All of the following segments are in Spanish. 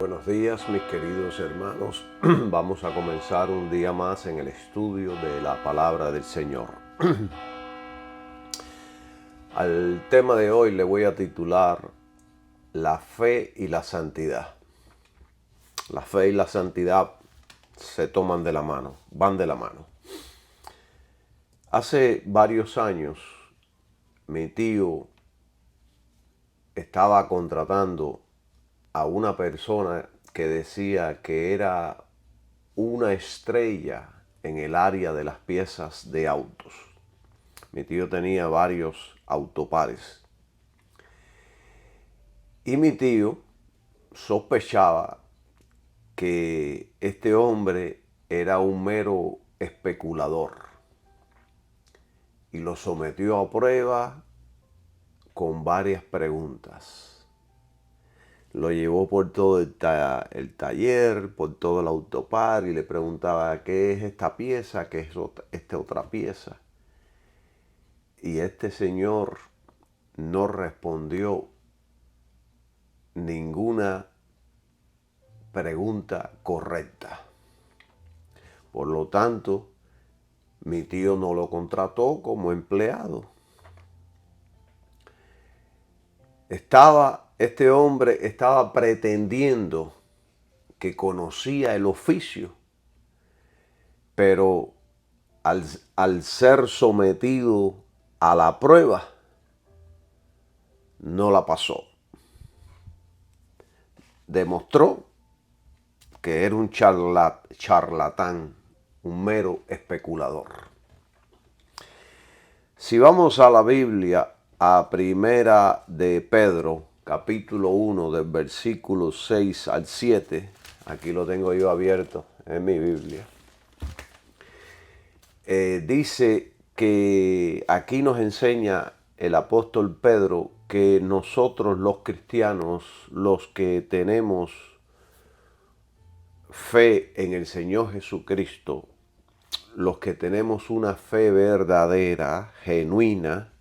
Buenos días, mis queridos hermanos. Vamos a comenzar un día más en el estudio de la palabra del Señor. Al tema de hoy le voy a titular La fe y la santidad. La fe y la santidad se toman de la mano, van de la mano. Hace varios años mi tío estaba contratando a una persona que decía que era una estrella en el área de las piezas de autos. Mi tío tenía varios autopares. Y mi tío sospechaba que este hombre era un mero especulador. Y lo sometió a prueba con varias preguntas. Lo llevó por todo el taller, por todo el autopar y le preguntaba qué es esta pieza, qué es esta otra pieza. Y este señor no respondió ninguna pregunta correcta. Por lo tanto, mi tío no lo contrató como empleado. Este hombre estaba pretendiendo que conocía el oficio, pero al ser sometido a la prueba, no la pasó. Demostró que era un charlatán, un mero especulador. Si vamos a la Biblia, a Primera de Pedro, capítulo 1, del versículo 6 al 7, aquí lo tengo yo abierto en mi Biblia, dice que aquí nos enseña el apóstol Pedro que nosotros los cristianos, los que tenemos fe en el Señor Jesucristo, los que tenemos una fe verdadera, genuina,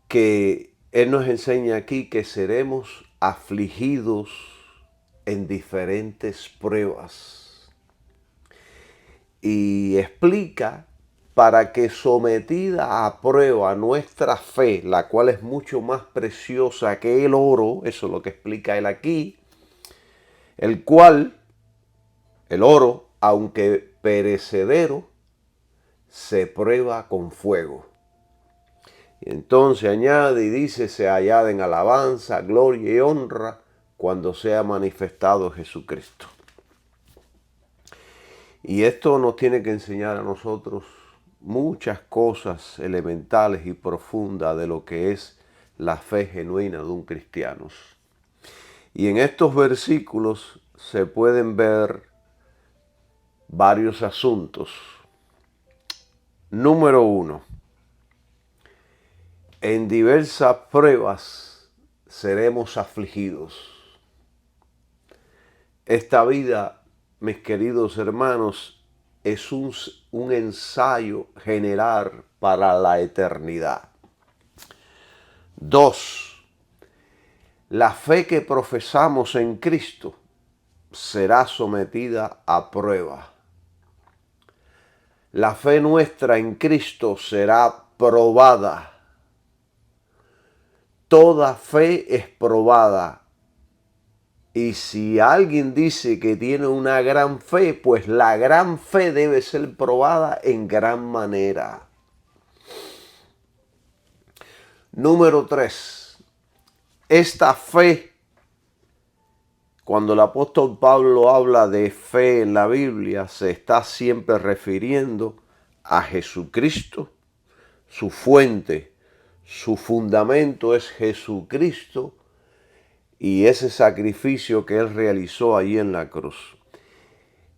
que Él nos enseña aquí que seremos afligidos en diferentes pruebas. Y explica para que sometida a prueba nuestra fe, la cual es mucho más preciosa que el oro, eso es lo que explica Él aquí, el cual, el oro, aunque perecedero, se prueba con fuego. Y entonces añade y dice, se hallada en alabanza, gloria y honra cuando sea manifestado Jesucristo. Y esto nos tiene que enseñar a nosotros muchas cosas elementales y profundas de lo que es la fe genuina de un cristiano. Y en estos versículos se pueden ver varios asuntos. Número 1. En diversas pruebas seremos afligidos. Esta vida, mis queridos hermanos, es un ensayo general para la eternidad. 2. La fe que profesamos en Cristo será sometida a prueba. La fe nuestra en Cristo será probada. Toda fe es probada. Y si alguien dice que tiene una gran fe, pues la gran fe debe ser probada en gran manera. Número 3. Esta fe, cuando el apóstol Pablo habla de fe en la Biblia, se está siempre refiriendo a Jesucristo, su fuente, su fundamento es Jesucristo y ese sacrificio que Él realizó allí en la cruz.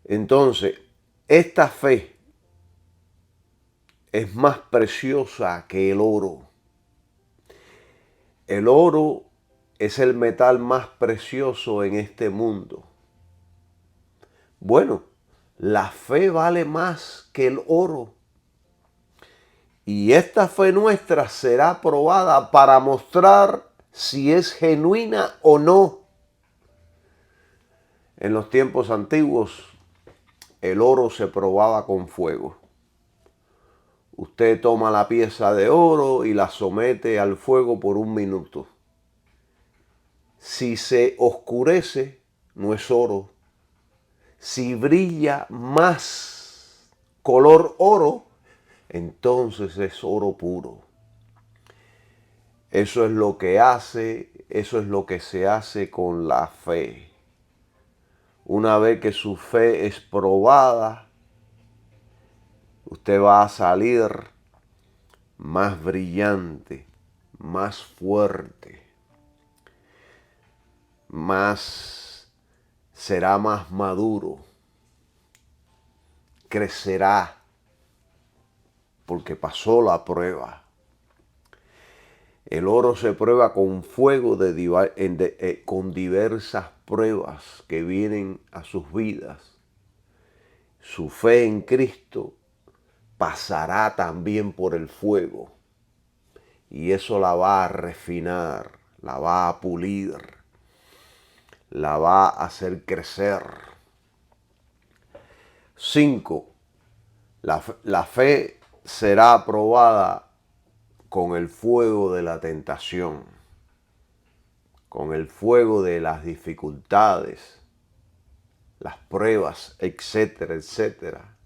Entonces, esta fe es más preciosa que el oro. El oro es el metal más precioso en este mundo. Bueno, la fe vale más que el oro. Y esta fe nuestra será probada para mostrar si es genuina o no. En los tiempos antiguos, el oro se probaba con fuego. Usted toma la pieza de oro y la somete al fuego por 1 minuto. Si se oscurece, no es oro. Si brilla más color oro, entonces es oro puro. Eso es lo que se hace con la fe. Una vez que su fe es probada, usted va a salir más brillante, más fuerte, será más maduro, crecerá porque pasó la prueba. El oro se prueba con fuego con diversas pruebas que vienen a sus vidas. Su fe en Cristo pasará también por el fuego y eso la va a refinar, la va a pulir, la va a hacer crecer. 5. La fe será aprobada con el fuego de la tentación, con el fuego de las dificultades, las pruebas, etcétera, etcétera.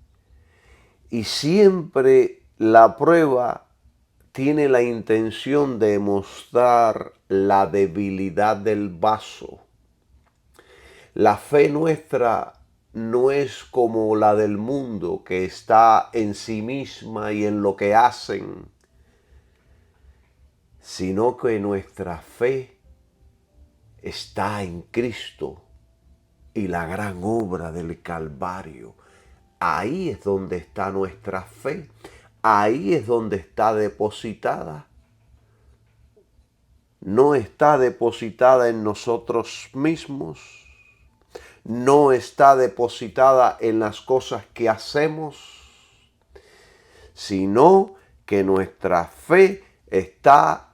Y siempre la prueba tiene la intención de mostrar la debilidad del vaso. La fe nuestra no es como la del mundo, que está en sí misma y en lo que hacen, sino que nuestra fe está en Cristo y la gran obra del Calvario. Ahí es donde está nuestra fe. Ahí es donde está depositada. No está depositada en nosotros mismos. No está depositada en las cosas que hacemos, sino que nuestra fe está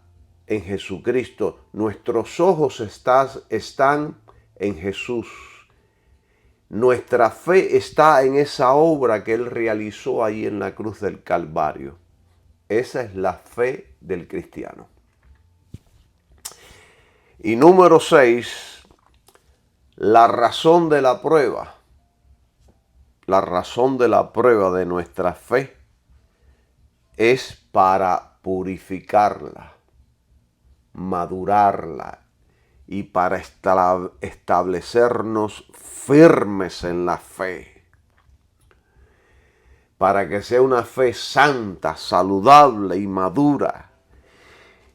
en Jesucristo. Nuestros ojos están en Jesús. Nuestra fe está en esa obra que Él realizó ahí en la cruz del Calvario. Esa es la fe del cristiano. Y número 6, la razón de la prueba. La razón de la prueba de nuestra fe es para purificarla, madurarla y para establecernos firmes en la fe. Para que sea una fe santa, saludable y madura.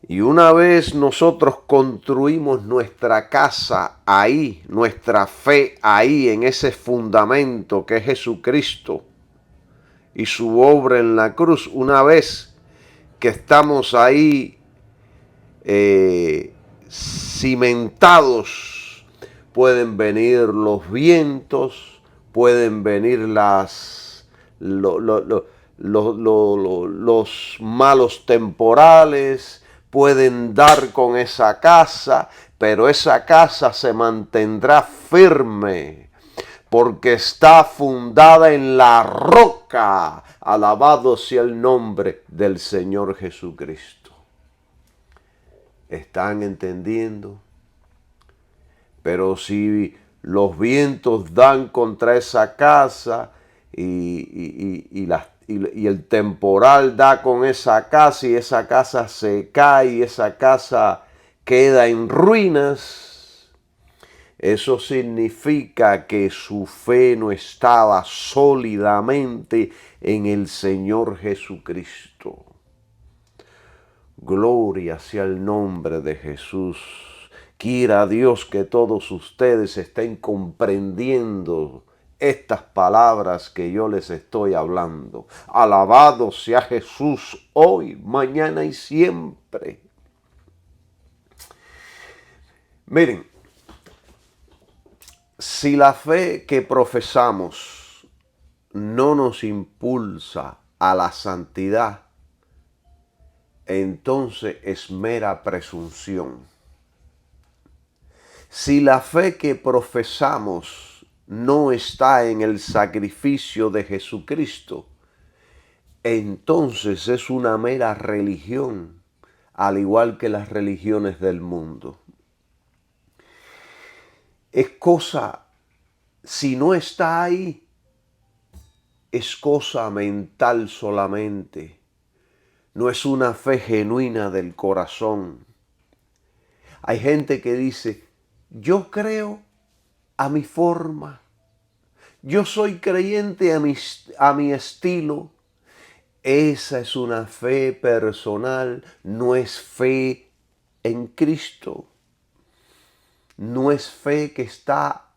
Y una vez nosotros construimos nuestra casa ahí, nuestra fe ahí, en ese fundamento que es Jesucristo y su obra en la cruz, una vez que estamos ahí cimentados, pueden venir los vientos, pueden venir los malos temporales, pueden dar con esa casa, pero esa casa se mantendrá firme porque está fundada en la roca. Alabado sea el nombre del Señor Jesucristo. ¿Están entendiendo? Pero si los vientos dan contra esa casa y el temporal da con esa casa y esa casa se cae y esa casa queda en ruinas, eso significa que su fe no estaba sólidamente en el Señor Jesucristo. Gloria sea el nombre de Jesús. Quiera Dios que todos ustedes estén comprendiendo estas palabras que yo les estoy hablando. Alabado sea Jesús hoy, mañana y siempre. Miren, si la fe que profesamos no nos impulsa a la santidad, entonces es mera presunción. Si la fe que profesamos no está en el sacrificio de Jesucristo, entonces es una mera religión, al igual que las religiones del mundo. Es cosa, si no está ahí, es cosa mental solamente. No es una fe genuina del corazón. Hay gente que dice, yo creo a mi forma, yo soy creyente a mi estilo. Esa es una fe personal, no es fe en Cristo. No es fe que está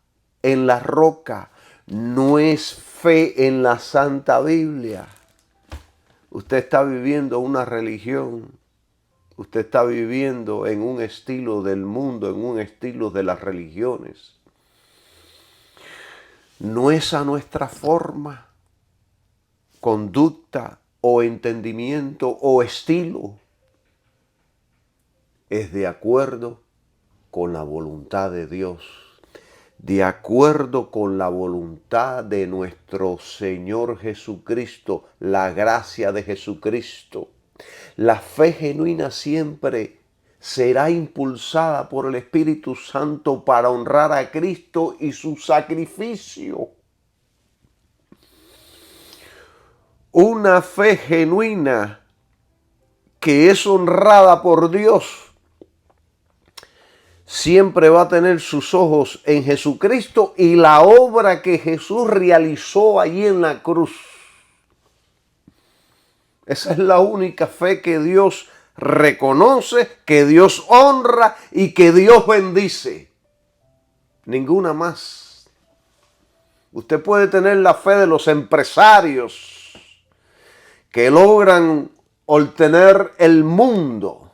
en la roca, no es fe en la Santa Biblia. Usted está viviendo una religión, usted está viviendo en un estilo del mundo, en un estilo de las religiones. No es a nuestra forma, conducta o entendimiento o estilo. Es de acuerdo con la voluntad de Dios, de acuerdo con la voluntad de nuestro Señor Jesucristo, la gracia de Jesucristo. La fe genuina siempre será impulsada por el Espíritu Santo para honrar a Cristo y su sacrificio. Una fe genuina que es honrada por Dios siempre va a tener sus ojos en Jesucristo y la obra que Jesús realizó allí en la cruz. Esa es la única fe que Dios reconoce, que Dios honra y que Dios bendice. Ninguna más. Usted puede tener la fe de los empresarios que logran obtener el mundo,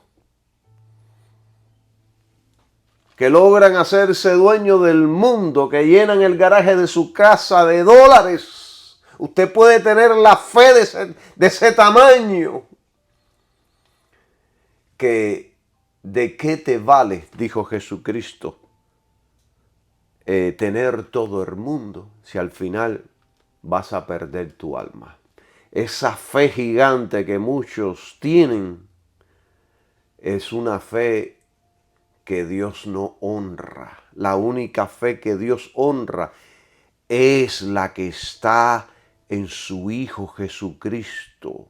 que logran hacerse dueños del mundo, que llenan el garaje de su casa de dólares. Usted puede tener la fe de ese tamaño. Que ¿de qué te vale, dijo Jesucristo, tener todo el mundo si al final vas a perder tu alma? Esa fe gigante que muchos tienen es una fe que Dios no honra. La única fe que Dios honra es la que está en su Hijo Jesucristo.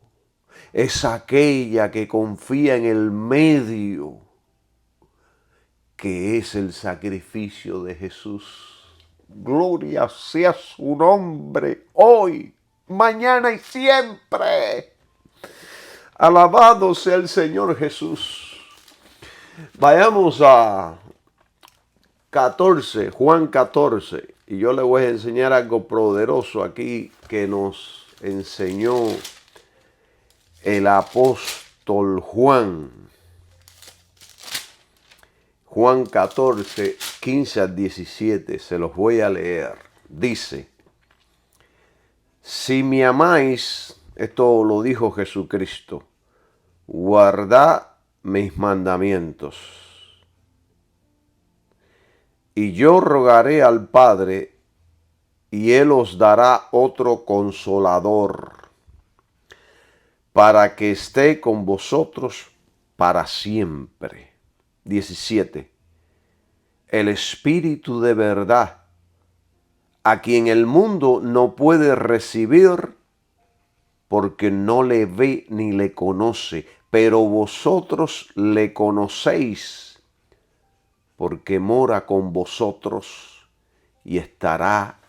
Es aquella que confía en el medio, que es el sacrificio de Jesús. Gloria sea su nombre hoy, mañana y siempre. Alabado sea el Señor Jesús. Vayamos a 14, Juan 14, y yo le voy a enseñar algo poderoso aquí que nos enseñó el apóstol Juan. Juan 14, 15 al 17, se los voy a leer. Dice, si me amáis, esto lo dijo Jesucristo, guardad mis mandamientos. Y yo rogaré al Padre, y Él os dará otro consolador, para que esté con vosotros para siempre. 17. El Espíritu de verdad, a quien el mundo no puede recibir porque no le ve ni le conoce, pero vosotros le conocéis porque mora con vosotros y estará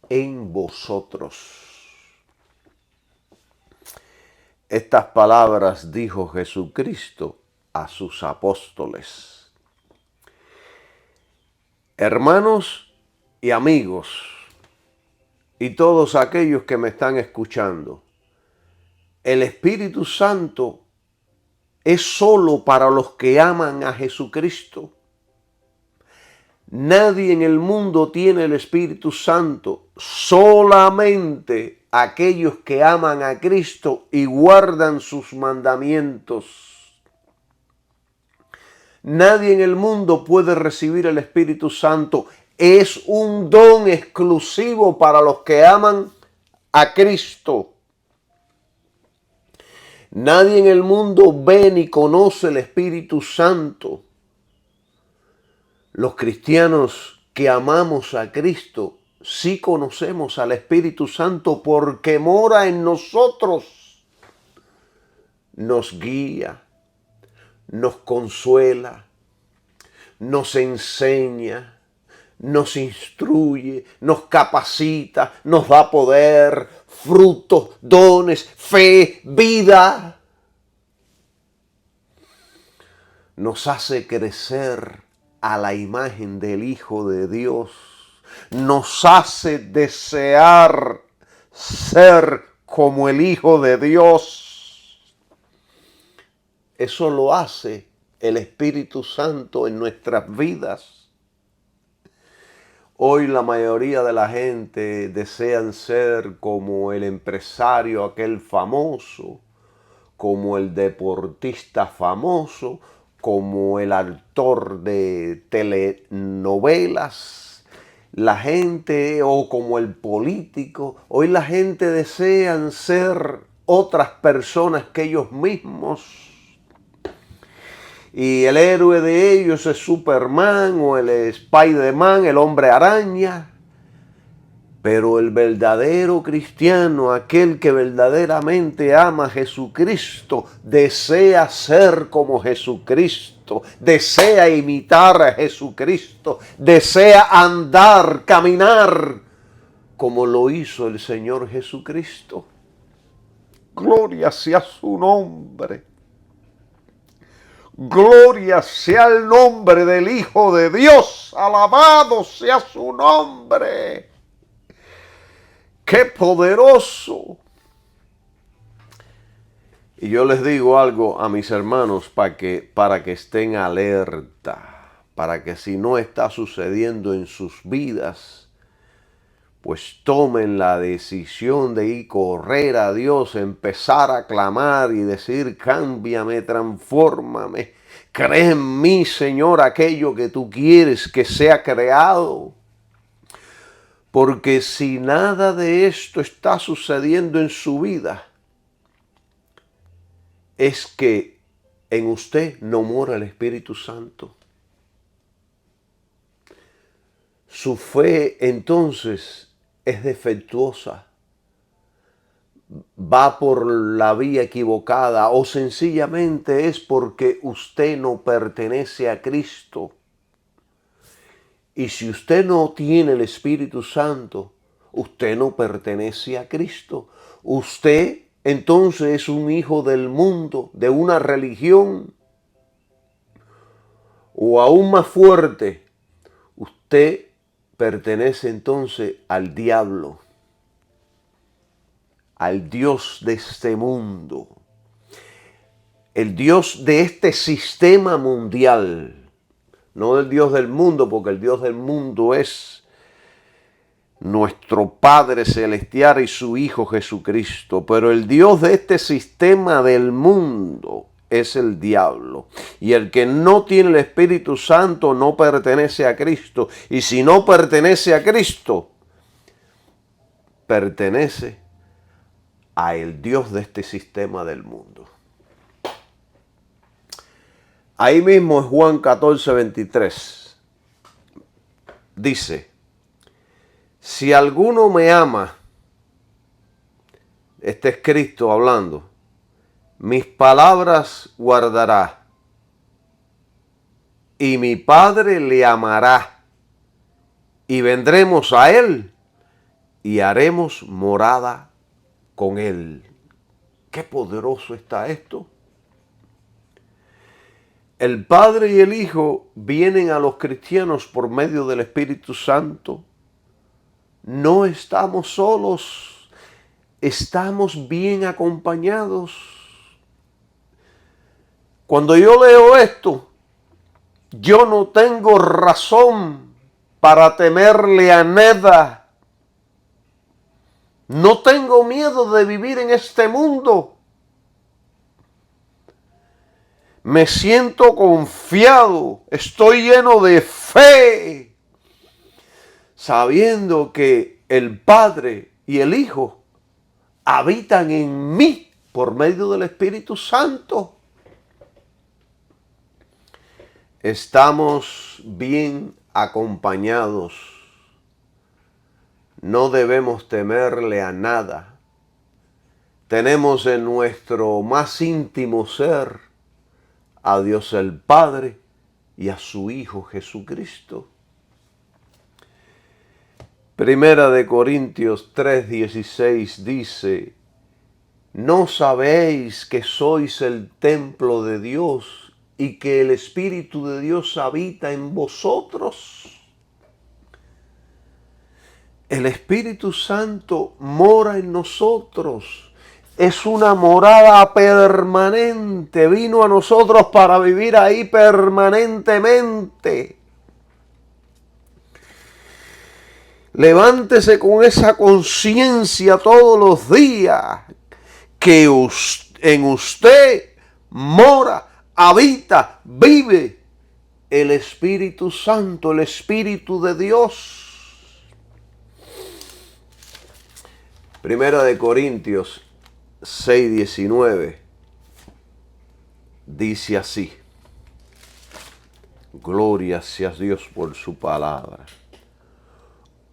en vosotros. Estas palabras dijo Jesucristo a sus apóstoles. Hermanos y amigos, y todos aquellos que me están escuchando, el Espíritu Santo es solo para los que aman a Jesucristo. Nadie en el mundo tiene el Espíritu Santo, solamente aquellos que aman a Cristo y guardan sus mandamientos. Nadie en el mundo puede recibir el Espíritu Santo Es un don exclusivo para los que aman a Cristo. Nadie en el mundo ve ni conoce el Espíritu Santo. Los cristianos que amamos a Cristo sí conocemos al Espíritu Santo porque mora en nosotros. Nos guía, nos consuela, nos enseña, nos instruye, nos capacita, nos da poder, frutos, dones, fe, vida. Nos hace crecer a la imagen del Hijo de Dios. Nos hace desear ser como el Hijo de Dios. Eso lo hace el Espíritu Santo en nuestras vidas. Hoy la mayoría de la gente desean ser como el empresario aquel famoso, como el deportista famoso, como el actor de telenovelas, la gente, o como el político. Hoy la gente desean ser otras personas que ellos mismos. Y el héroe de ellos es Superman o el Spider-Man, el hombre araña. Pero el verdadero cristiano, aquel que verdaderamente ama a Jesucristo, desea ser como Jesucristo, desea imitar a Jesucristo, desea andar, caminar como lo hizo el Señor Jesucristo. Gloria sea su nombre. Gloria sea el nombre del Hijo de Dios. Alabado sea su nombre. ¡Qué poderoso! Y yo les digo algo a mis hermanos para que estén alerta, para que si no está sucediendo en sus vidas, pues tomen la decisión de ir correr a Dios, empezar a clamar y decir: cámbiame, transfórmame, crea en mí, Señor, aquello que tú quieres que sea creado. Porque si nada de esto está sucediendo en su vida, es que en usted no mora el Espíritu Santo. Su fe entonces es defectuosa, va por la vía equivocada, o sencillamente es porque usted no pertenece a Cristo. Y si usted no tiene el Espíritu Santo, usted no pertenece a Cristo. Usted entonces es un hijo del mundo, de una religión. O aún más fuerte, usted pertenece entonces al diablo, al Dios de este mundo, el Dios de este sistema mundial. No el Dios del mundo, porque el Dios del mundo es nuestro Padre Celestial y su Hijo Jesucristo. Pero el Dios de este sistema del mundo es el diablo. Y el que no tiene el Espíritu Santo no pertenece a Cristo. Y si no pertenece a Cristo, pertenece a el Dios de este sistema del mundo. Ahí mismo en Juan 14:23 dice: si alguno me ama, este es Cristo hablando, mis palabras guardará, y mi Padre le amará, y vendremos a él y haremos morada con él. ¡Qué poderoso está esto! El Padre y el Hijo vienen a los cristianos por medio del Espíritu Santo. No estamos solos, estamos bien acompañados. Cuando yo leo esto, yo no tengo razón para temerle a nada. No tengo miedo de vivir en este mundo. Me siento confiado, estoy lleno de fe, sabiendo que el Padre y el Hijo habitan en mí por medio del Espíritu Santo. Estamos bien acompañados. No debemos temerle a nada. Tenemos en nuestro más íntimo ser a Dios el Padre y a su Hijo Jesucristo. Primera de Corintios 3:16 dice: ¿no sabéis que sois el templo de Dios y que el Espíritu de Dios habita en vosotros? El Espíritu Santo mora en nosotros. Es una morada permanente. Vino a nosotros para vivir ahí permanentemente. Levántese con esa conciencia todos los días que en usted mora, habita, vive el Espíritu Santo, el Espíritu de Dios. Primera de Corintios 6:19 dice así: gloria sea Dios por su palabra.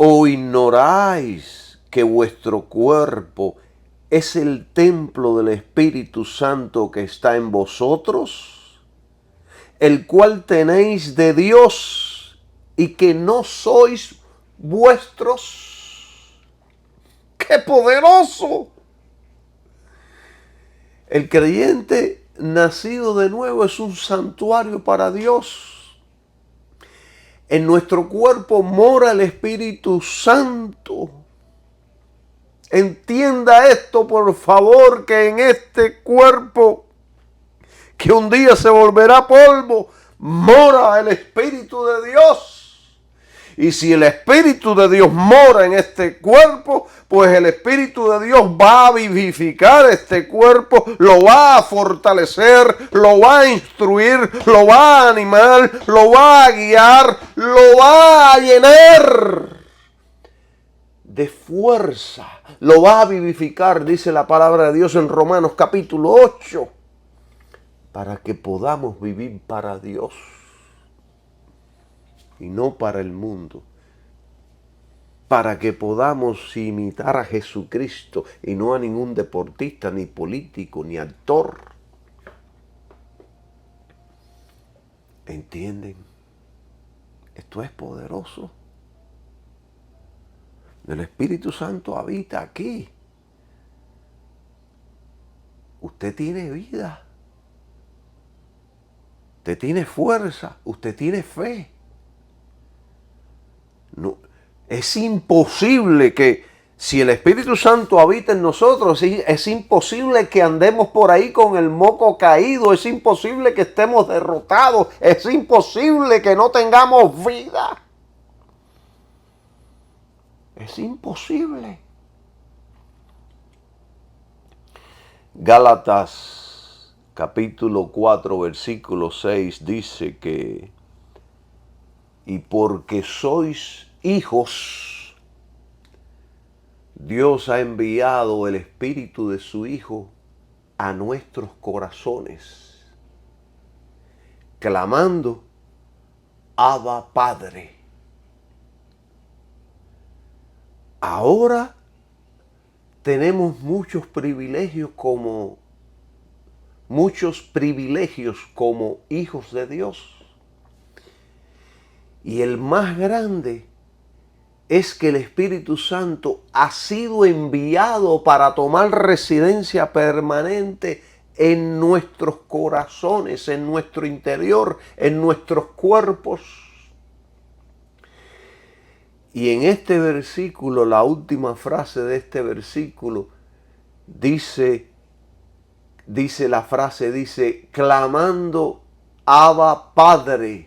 ¿O ignoráis que vuestro cuerpo es el templo del Espíritu Santo que está en vosotros, el cual tenéis de Dios y que no sois vuestros? ¡Qué poderoso! El creyente nacido de nuevo es un santuario para Dios. En nuestro cuerpo mora el Espíritu Santo. Entienda esto, por favor, que en este cuerpo, que un día se volverá polvo, mora el Espíritu de Dios. Y si el Espíritu de Dios mora en este cuerpo, pues el Espíritu de Dios va a vivificar este cuerpo, lo va a fortalecer, lo va a instruir, lo va a animar, lo va a guiar, lo va a llenar de fuerza, lo va a vivificar, dice la palabra de Dios en Romanos capítulo 8, para que podamos vivir para Dios y no para el mundo, para que podamos imitar a Jesucristo y no a ningún deportista, ni político, ni actor. ¿Entienden? Esto es poderoso. El Espíritu Santo habita aquí. Usted tiene vida. Usted tiene fuerza. Usted tiene fe. No, es imposible que, si el Espíritu Santo habita en nosotros, es imposible que andemos por ahí con el moco caído. Es imposible que estemos derrotados. Es imposible que no tengamos vida. Es imposible. Gálatas capítulo 4 versículo 6 dice que: y porque sois hijos, Dios ha enviado el Espíritu de su Hijo a nuestros corazones, clamando: Abba, Padre. Ahora tenemos muchos privilegios como hijos de Dios. Y el más grande es que el Espíritu Santo ha sido enviado para tomar residencia permanente en nuestros corazones, en nuestro interior, en nuestros cuerpos. Y en este versículo, la última frase de este versículo, dice clamando: Abba, Padre.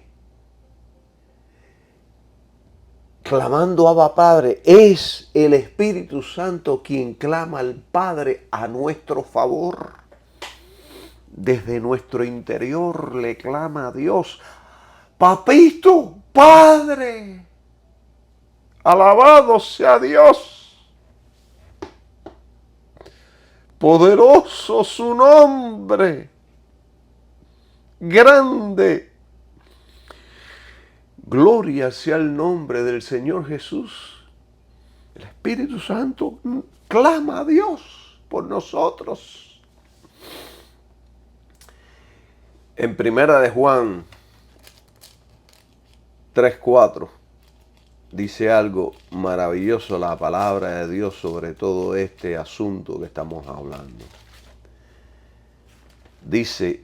Clamando Abba, Padre. Es el Espíritu Santo quien clama al Padre a nuestro favor. Desde nuestro interior le clama a Dios: Papito, Padre. Alabado sea Dios. Poderoso su nombre. Grande. Gloria sea el nombre del Señor Jesús. El Espíritu Santo clama a Dios por nosotros. En Primera de Juan 3:4 dice algo maravilloso la palabra de Dios sobre todo este asunto que estamos hablando. Dice,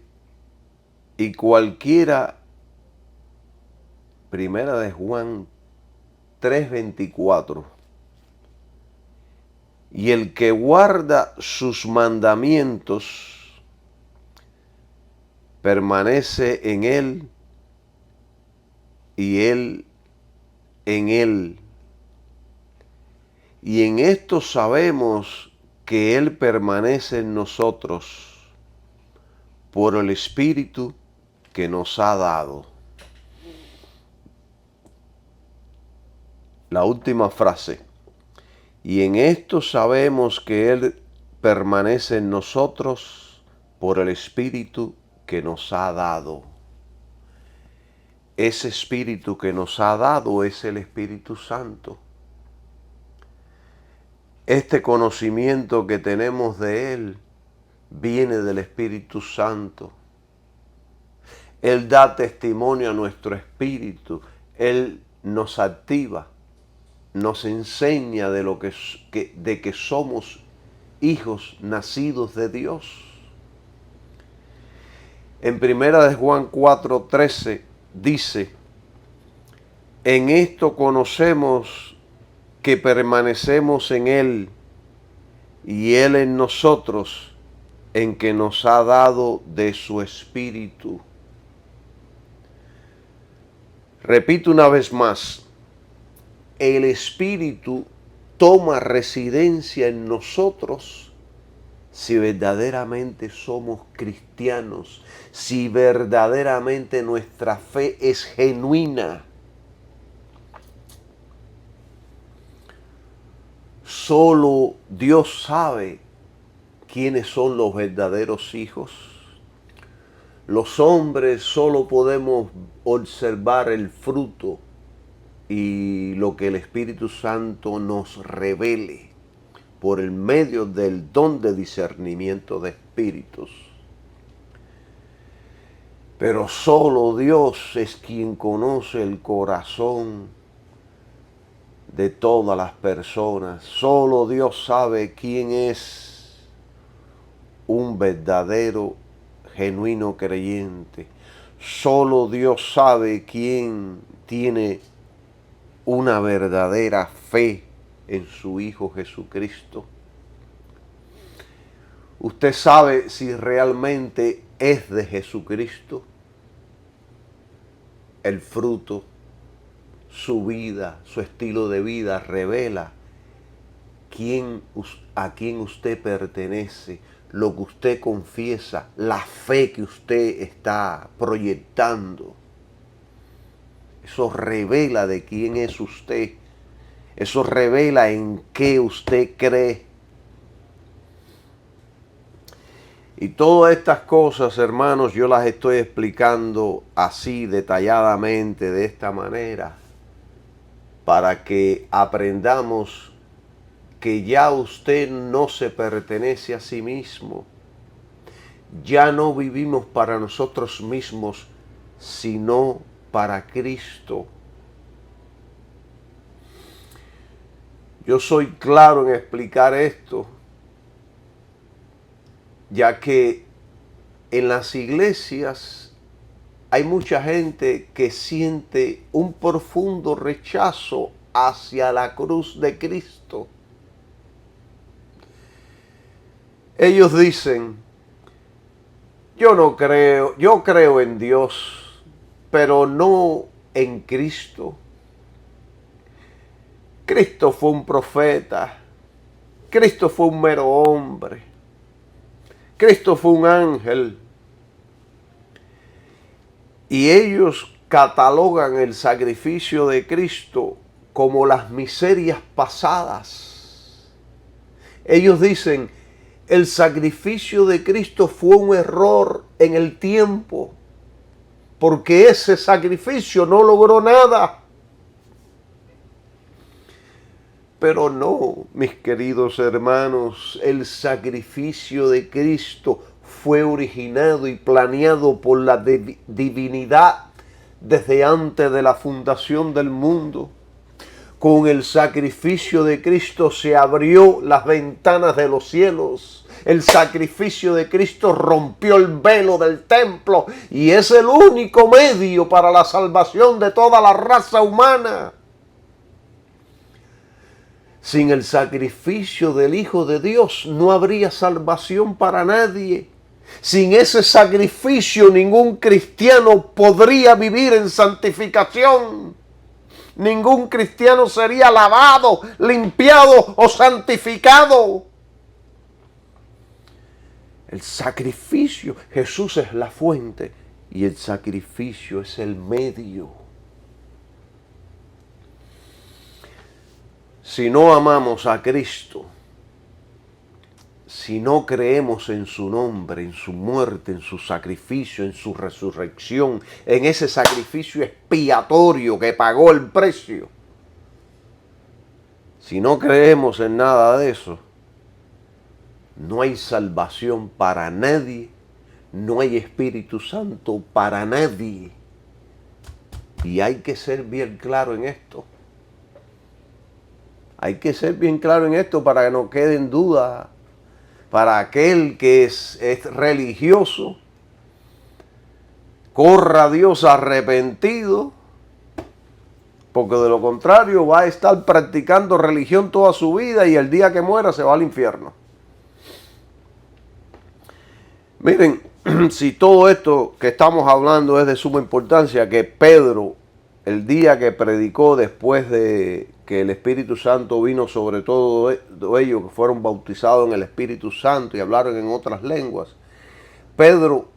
y cualquiera, Primera de Juan 3:24, y el que guarda sus mandamientos permanece en él y él en él. Y en esto sabemos que él permanece en nosotros por el Espíritu que nos ha dado. La última frase. Y en esto sabemos que él permanece en nosotros por el Espíritu que nos ha dado. Ese Espíritu que nos ha dado es el Espíritu Santo. Este conocimiento que tenemos de Él viene del Espíritu Santo. Él da testimonio a nuestro espíritu. Él nos activa, nos enseña de que somos hijos nacidos de Dios. En Primera de Juan 4:13 dice, en esto conocemos que permanecemos en Él y Él en nosotros, en que nos ha dado de su Espíritu. Repito una vez más, el Espíritu toma residencia en nosotros si verdaderamente somos cristianos, si verdaderamente nuestra fe es genuina. Solo Dios sabe quiénes son los verdaderos hijos. Los hombres solo podemos observar el fruto y lo que el Espíritu Santo nos revele por el medio del don de discernimiento de espíritus. Pero solo Dios es quien conoce el corazón de todas las personas. Solo Dios sabe quién es un verdadero, genuino creyente. Solo Dios sabe quién tiene una verdadera fe en su Hijo Jesucristo. Usted sabe si realmente es de Jesucristo. El fruto, su vida, su estilo de vida revela a quién usted pertenece, lo que usted confiesa, la fe que usted está proyectando. Eso revela de quién es usted. Eso revela en qué usted cree. Y todas estas cosas, hermanos, yo las estoy explicando así detalladamente, de esta manera, para que aprendamos que ya usted no se pertenece a sí mismo. Ya no vivimos para nosotros mismos, sino para Cristo. Yo soy claro en explicar esto, ya que en las iglesias hay mucha gente que siente un profundo rechazo hacia la cruz de Cristo. Ellos dicen, yo creo en Dios, pero no en Cristo. Cristo fue un profeta, Cristo fue un mero hombre, Cristo fue un ángel. Y ellos catalogan el sacrificio de Cristo como las miserias pasadas. Ellos dicen, el sacrificio de Cristo fue un error en el tiempo, porque ese sacrificio no logró nada. Pero no, mis queridos hermanos, el sacrificio de Cristo fue originado y planeado por la divinidad desde antes de la fundación del mundo. Con el sacrificio de Cristo se abrió las ventanas de los cielos. El sacrificio de Cristo rompió el velo del templo y es el único medio para la salvación de toda la raza humana. Sin el sacrificio del Hijo de Dios no habría salvación para nadie. Sin ese sacrificio ningún cristiano podría vivir en santificación. Ningún cristiano sería lavado, limpiado o santificado. El sacrificio, Jesús es la fuente y el sacrificio es el medio. Si no amamos a Cristo, si no creemos en su nombre, en su muerte, en su sacrificio, en su resurrección, en ese sacrificio expiatorio que pagó el precio, si no creemos en nada de eso, no hay salvación para nadie, no hay Espíritu Santo para nadie. Y hay que ser bien claro en esto. Hay que ser bien claro en esto para que no quede en duda. Para aquel que es religioso, corra a Dios arrepentido, porque de lo contrario va a estar practicando religión toda su vida y el día que muera se va al infierno. Miren, si todo esto que estamos hablando es de suma importancia, que Pedro, el día que predicó después de que el Espíritu Santo vino sobre todo ellos que fueron bautizados en el Espíritu Santo y hablaron en otras lenguas, Pedro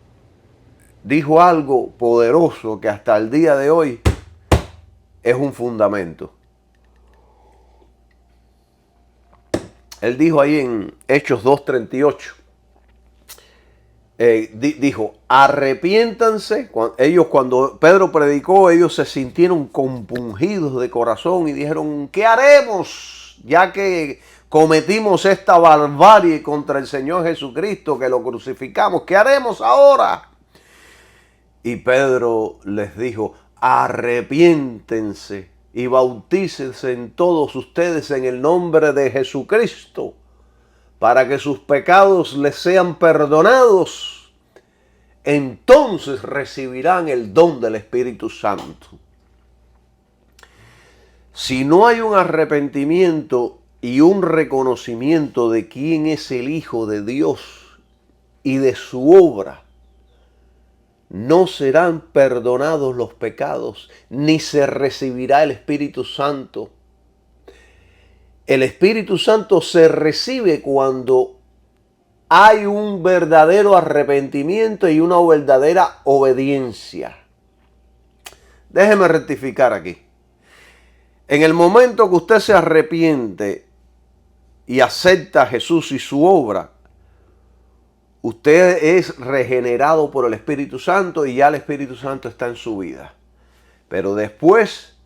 dijo algo poderoso que hasta el día de hoy es un fundamento. Él dijo ahí en Hechos 2:38, dijo, arrepiéntanse. Cuando Pedro predicó, ellos se sintieron compungidos de corazón y dijeron, ¿qué haremos? Ya que cometimos esta barbarie contra el Señor Jesucristo, que lo crucificamos, ¿qué haremos ahora? Y Pedro les dijo, arrepiéntense y bautícense en todos ustedes en el nombre de Jesucristo, para que sus pecados les sean perdonados. Entonces recibirán el don del Espíritu Santo. Si no hay un arrepentimiento y un reconocimiento de quién es el Hijo de Dios y de su obra, no serán perdonados los pecados, ni se recibirá el Espíritu Santo. El Espíritu Santo se recibe cuando hay un verdadero arrepentimiento y una verdadera obediencia. Déjeme rectificar aquí. En el momento que usted se arrepiente y acepta a Jesús y su obra, usted es regenerado por el Espíritu Santo y ya el Espíritu Santo está en su vida. Pero después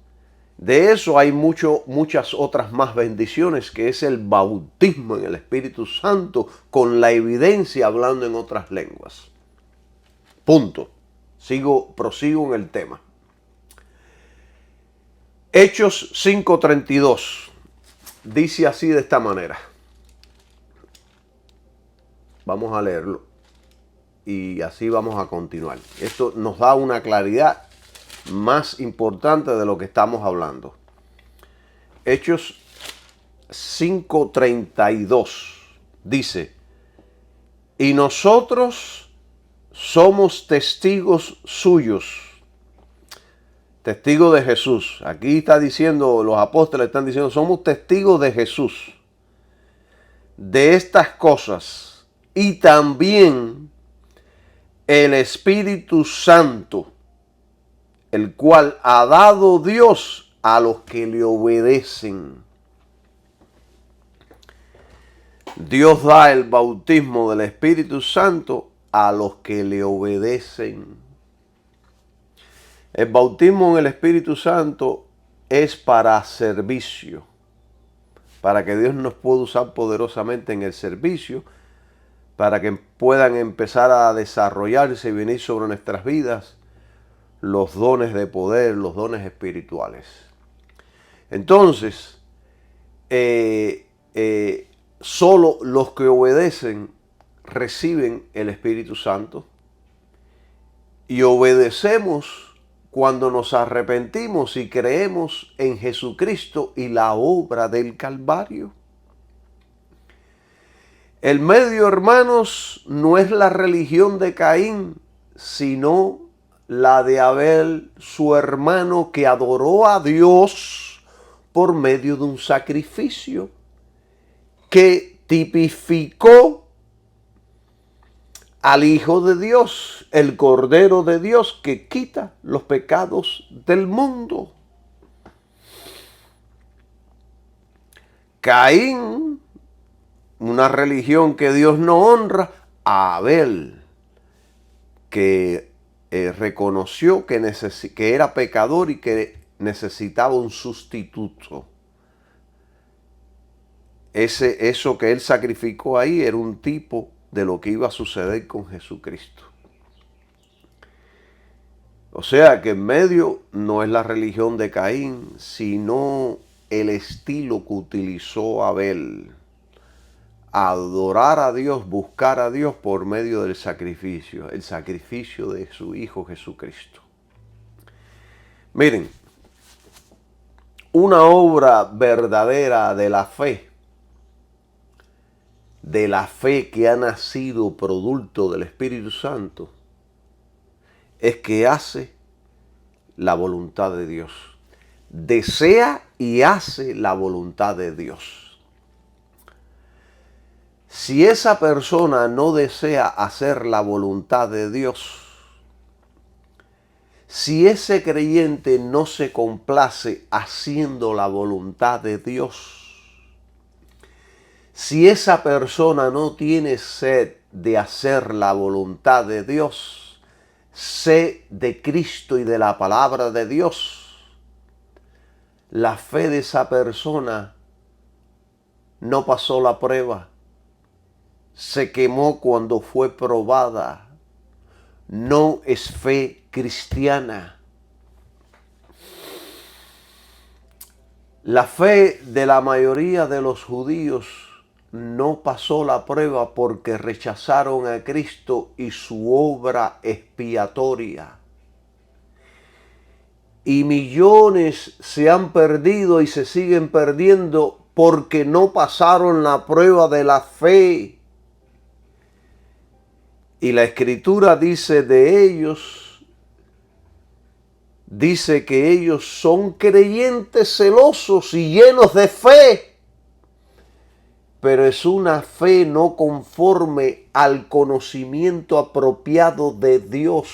de eso hay muchas otras más bendiciones, que es el bautismo en el Espíritu Santo con la evidencia hablando en otras lenguas. Punto. Prosigo en el tema. Hechos 5:32 dice así de esta manera. Vamos a leerlo y así vamos a continuar. Esto nos da una claridad más importante de lo que estamos hablando. Hechos 5:32 dice, y nosotros somos testigos suyos, testigos de Jesús. Aquí está diciendo, los apóstoles están diciendo, somos testigos de Jesús, de estas cosas, y también el Espíritu Santo, el cual ha dado Dios a los que le obedecen. Dios da el bautismo del Espíritu Santo a los que le obedecen. El bautismo en el Espíritu Santo es para servicio, para que Dios nos pueda usar poderosamente en el servicio, para que puedan empezar a desarrollarse y venir sobre nuestras vidas los dones de poder, los dones espirituales. Entonces, solo los que obedecen reciben el Espíritu Santo, y obedecemos cuando nos arrepentimos y creemos en Jesucristo y la obra del Calvario. El medio, hermanos, no es la religión de Caín, sino la de Abel, su hermano, que adoró a Dios por medio de un sacrificio que tipificó al Hijo de Dios, el Cordero de Dios que quita los pecados del mundo. Caín, una religión que Dios no honra. A Abel, que reconoció que era pecador y que necesitaba un sustituto. Eso que él sacrificó ahí era un tipo de lo que iba a suceder con Jesucristo. O sea que en medio no es la religión de Caín, sino el estilo que utilizó Abel. Adorar a Dios, buscar a Dios por medio del sacrificio, el sacrificio de su Hijo Jesucristo. Miren, una obra verdadera de la fe que ha nacido producto del Espíritu Santo, es que hace la voluntad de Dios. Desea y hace la voluntad de Dios. Si esa persona no desea hacer la voluntad de Dios, si ese creyente no se complace haciendo la voluntad de Dios, si esa persona no tiene sed de hacer la voluntad de Dios, sed de Cristo y de la palabra de Dios, la fe de esa persona no pasó la prueba. Se quemó cuando fue probada. No es fe cristiana. La fe de la mayoría de los judíos no pasó la prueba porque rechazaron a Cristo y su obra expiatoria. Y millones se han perdido y se siguen perdiendo porque no pasaron la prueba de la fe. Y la Escritura dice de ellos, dice que ellos son creyentes celosos y llenos de fe, pero es una fe no conforme al conocimiento apropiado de Dios.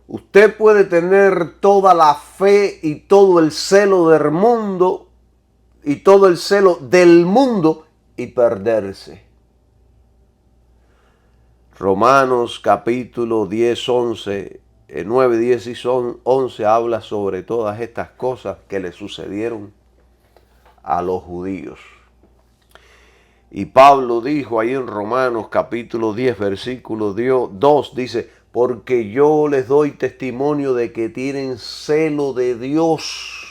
Usted puede tener toda la fe y todo el celo del mundo y todo el celo del mundo y perderse. Romanos capítulo 10, 11, 9, 10 y 11 habla sobre todas estas cosas que le sucedieron a los judíos. Y Pablo dijo ahí en Romanos capítulo 10, versículo 2, dice, porque yo les doy testimonio de que tienen celo de Dios,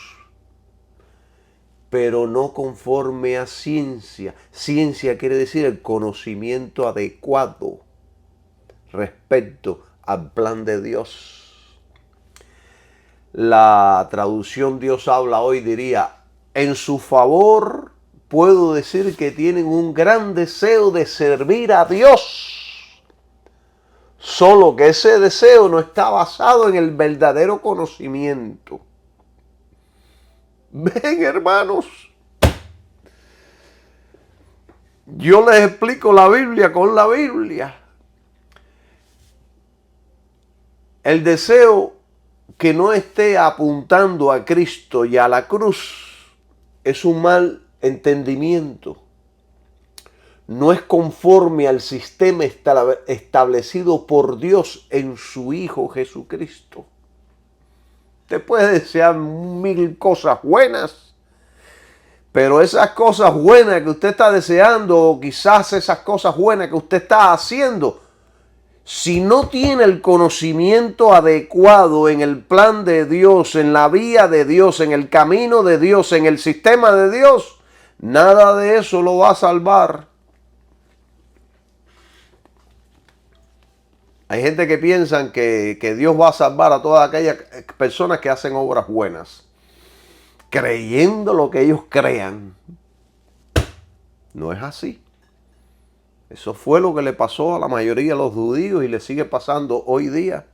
pero no conforme a ciencia. Ciencia quiere decir el conocimiento adecuado respecto al plan de Dios. La traducción Dios habla hoy diría, en su favor puedo decir que tienen un gran deseo de servir a Dios. Solo que ese deseo no está basado en el verdadero conocimiento. Ven, hermanos, yo les explico la Biblia con la Biblia. El deseo que no esté apuntando a Cristo y a la cruz es un mal entendimiento. No es conforme al sistema establecido por Dios en su Hijo Jesucristo. Usted puede desear 1000 cosas buenas, pero esas cosas buenas que usted está deseando, o quizás esas cosas buenas que usted está haciendo, si no tiene el conocimiento adecuado en el plan de Dios, en la vía de Dios, en el camino de Dios, en el sistema de Dios, nada de eso lo va a salvar. Hay gente que piensa que Dios va a salvar a todas aquellas personas que hacen obras buenas, creyendo lo que ellos crean. No es así. Eso fue lo que le pasó a la mayoría de los judíos y le sigue pasando hoy día.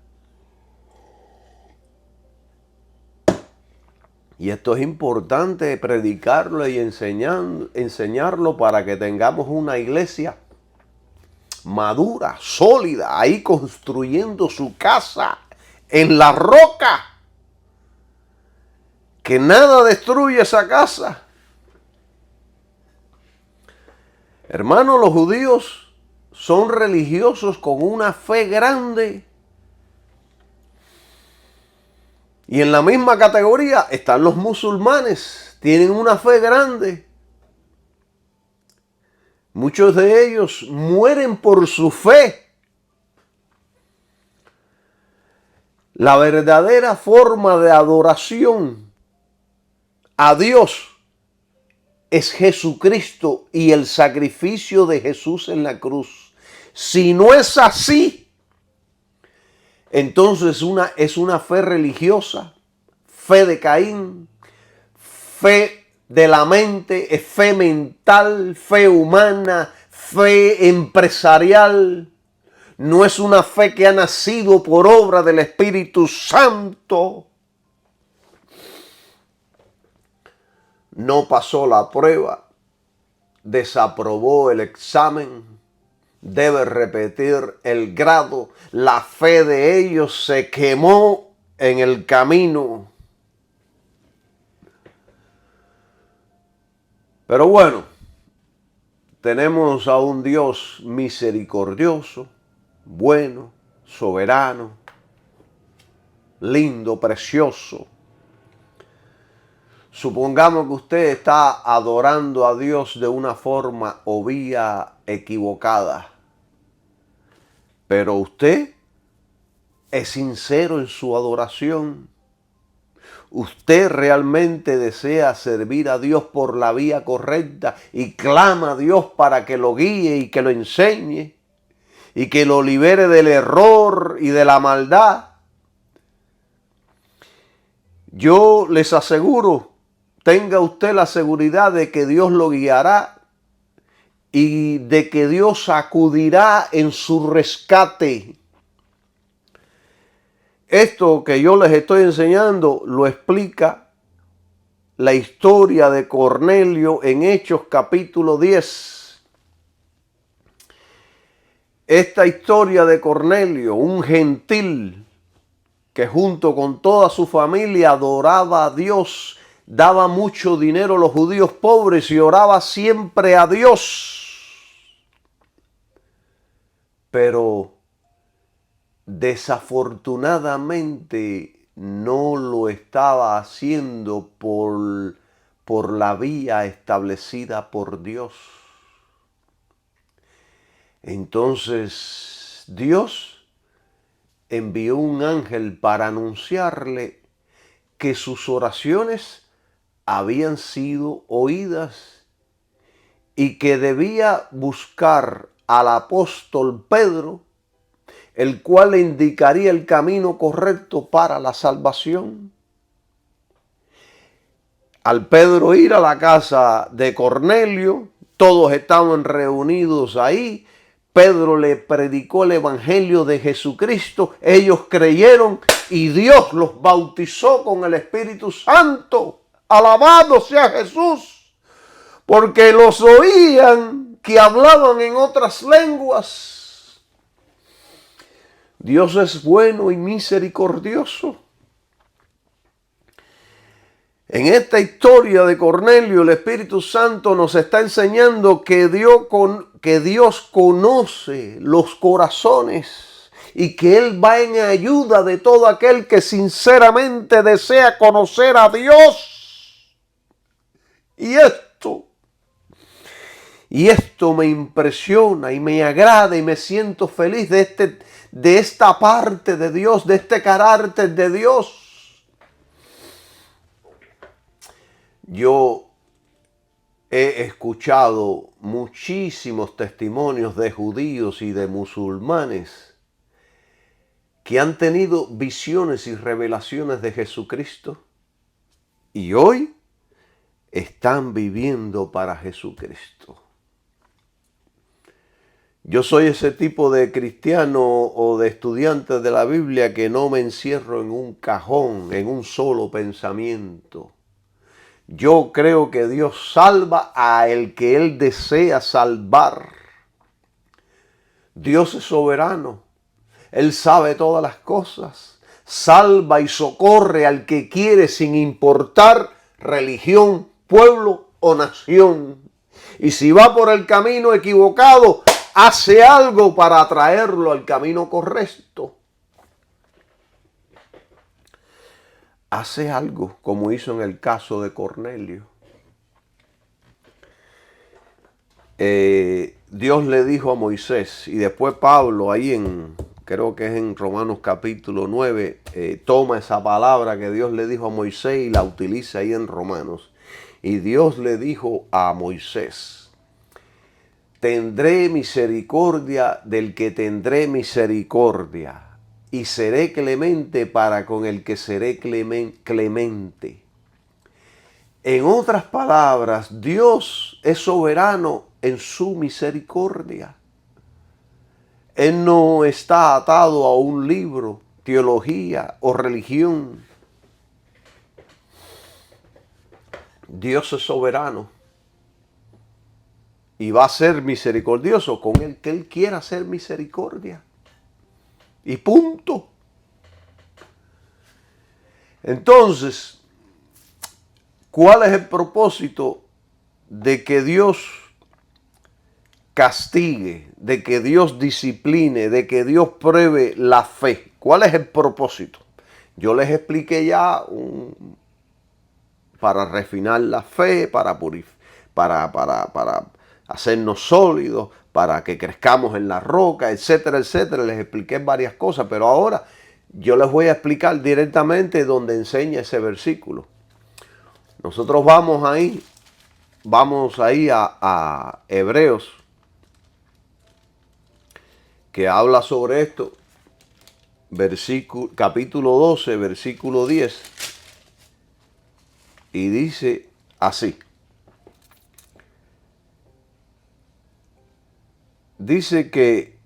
Y esto es importante predicarlo y enseñarlo para que tengamos una iglesia madura, sólida, ahí construyendo su casa en la roca. Que nada destruye esa casa. Hermanos, los judíos son religiosos con una fe grande. Y en la misma categoría están los musulmanes. Tienen una fe grande. Muchos de ellos mueren por su fe. La verdadera forma de adoración a Dios es Jesucristo y el sacrificio de Jesús en la cruz. Si no es así, entonces es una fe religiosa, fe de Caín, fe de la mente, es fe mental, fe humana, fe empresarial. No es una fe que ha nacido por obra del Espíritu Santo. No pasó la prueba, desaprobó el examen, debe repetir el grado. La fe de ellos se quemó en el camino. Pero bueno, tenemos a un Dios misericordioso, bueno, soberano, lindo, precioso. Supongamos que usted está adorando a Dios de una forma o vía equivocada, pero usted es sincero en su adoración. Usted realmente desea servir a Dios por la vía correcta y clama a Dios para que lo guíe y que lo enseñe y que lo libere del error y de la maldad. Yo les aseguro, tenga usted la seguridad de que Dios lo guiará y de que Dios acudirá en su rescate. Esto que yo les estoy enseñando lo explica la historia de Cornelio en Hechos capítulo 10. Esta historia de Cornelio, un gentil que junto con toda su familia adoraba a Dios, daba mucho dinero a los judíos pobres y oraba siempre a Dios. Pero desafortunadamente no lo estaba haciendo por la vía establecida por Dios. Entonces Dios envió un ángel para anunciarle que sus oraciones habían sido oídas y que debía buscar al apóstol Pedro, el cual le indicaría el camino correcto para la salvación. Al Pedro ir a la casa de Cornelio, todos estaban reunidos ahí. Pedro le predicó el evangelio de Jesucristo. Ellos creyeron y Dios los bautizó con el Espíritu Santo. Alabado sea Jesús, porque los oían que hablaban en otras lenguas. Dios es bueno y misericordioso. En esta historia de Cornelio, el Espíritu Santo nos está enseñando que Dios conoce los corazones y que Él va en ayuda de todo aquel que sinceramente desea conocer a Dios. Y esto me impresiona y me agrada y me siento feliz de esta parte de Dios, de este carácter de Dios. Yo he escuchado muchísimos testimonios de judíos y de musulmanes que han tenido visiones y revelaciones de Jesucristo y hoy están viviendo para Jesucristo. Yo soy ese tipo de cristiano o de estudiante de la Biblia que no me encierro en un cajón, en un solo pensamiento. Yo creo que Dios salva a el que Él desea salvar. Dios es soberano. Él sabe todas las cosas. Salva y socorre al que quiere sin importar religión, pueblo o nación. Y si va por el camino equivocado, hace algo para atraerlo al camino correcto. Hace algo, como hizo en el caso de Cornelio. Dios le dijo a Moisés, y después Pablo, creo que es en Romanos capítulo 9, toma esa palabra que Dios le dijo a Moisés y la utiliza ahí en Romanos. Y Dios le dijo a Moisés, tendré misericordia del que tendré misericordia, y seré clemente para con el que seré clemente. En otras palabras, Dios es soberano en su misericordia. Él no está atado a un libro, teología o religión. Dios es soberano y va a ser misericordioso con el que Él quiera hacer misericordia. Y punto. Entonces, ¿cuál es el propósito de que Dios castigue, de que Dios discipline, de que Dios pruebe la fe? ¿Cuál es el propósito? Yo les expliqué ya para refinar la fe, para hacernos sólidos, para que crezcamos en la roca, etcétera, etcétera. Les expliqué varias cosas, pero ahora yo les voy a explicar directamente donde enseña ese versículo. Nosotros vamos ahí a Hebreos, que habla sobre esto, capítulo 12, versículo 10, y dice así. Dice que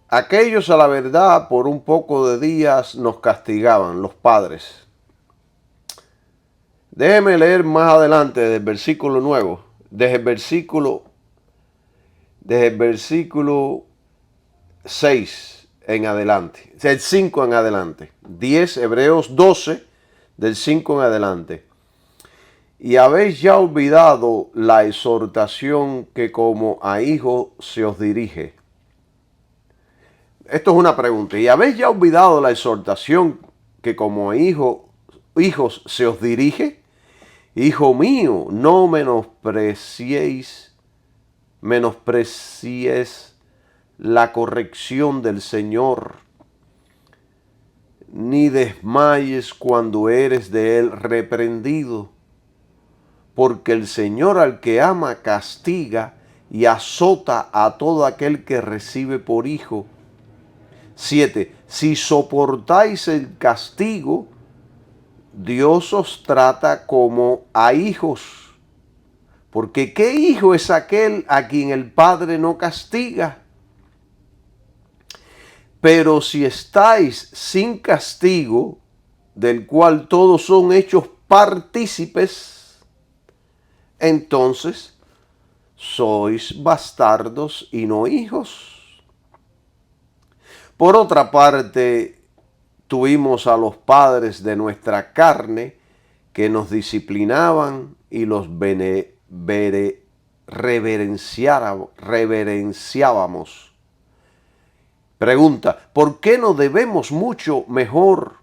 aquellos a la verdad por un poco de días nos castigaban, los padres. Déjeme leer más adelante del versículo nuevo, desde el versículo 6 en adelante, del 5 en adelante. 10, Hebreos 12, del 5 en adelante. Y habéis ya olvidado la exhortación que como a hijos se os dirige. Esto es una pregunta. ¿Y habéis ya olvidado la exhortación que como a hijos se os dirige? Hijo mío, no menospreciéis la corrección del Señor, ni desmayes cuando eres de Él reprendido, porque el Señor al que ama castiga y azota a todo aquel que recibe por hijo. 7. Si soportáis el castigo, Dios os trata como a hijos. Porque ¿qué hijo es aquel a quien el Padre no castiga? Pero si estáis sin castigo, del cual todos son hechos partícipes, entonces sois bastardos y no hijos. Por otra parte, tuvimos a los padres de nuestra carne que nos disciplinaban y los reverenciábamos. Pregunta, ¿por qué no debemos mucho mejor,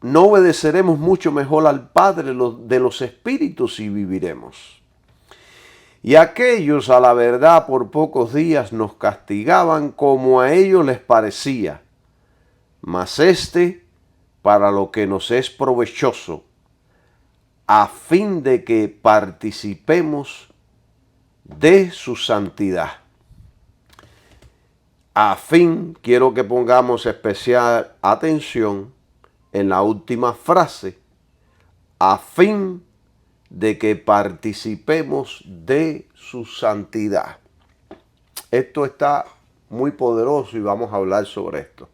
no obedeceremos mucho mejor al Padre de los Espíritus y viviremos? Y aquellos a la verdad por pocos días nos castigaban como a ellos les parecía, mas para lo que nos es provechoso, a fin de que participemos de su santidad. A fin, quiero que pongamos especial atención en la última frase, a fin de que participemos de su santidad. Esto está muy poderoso y vamos a hablar sobre esto.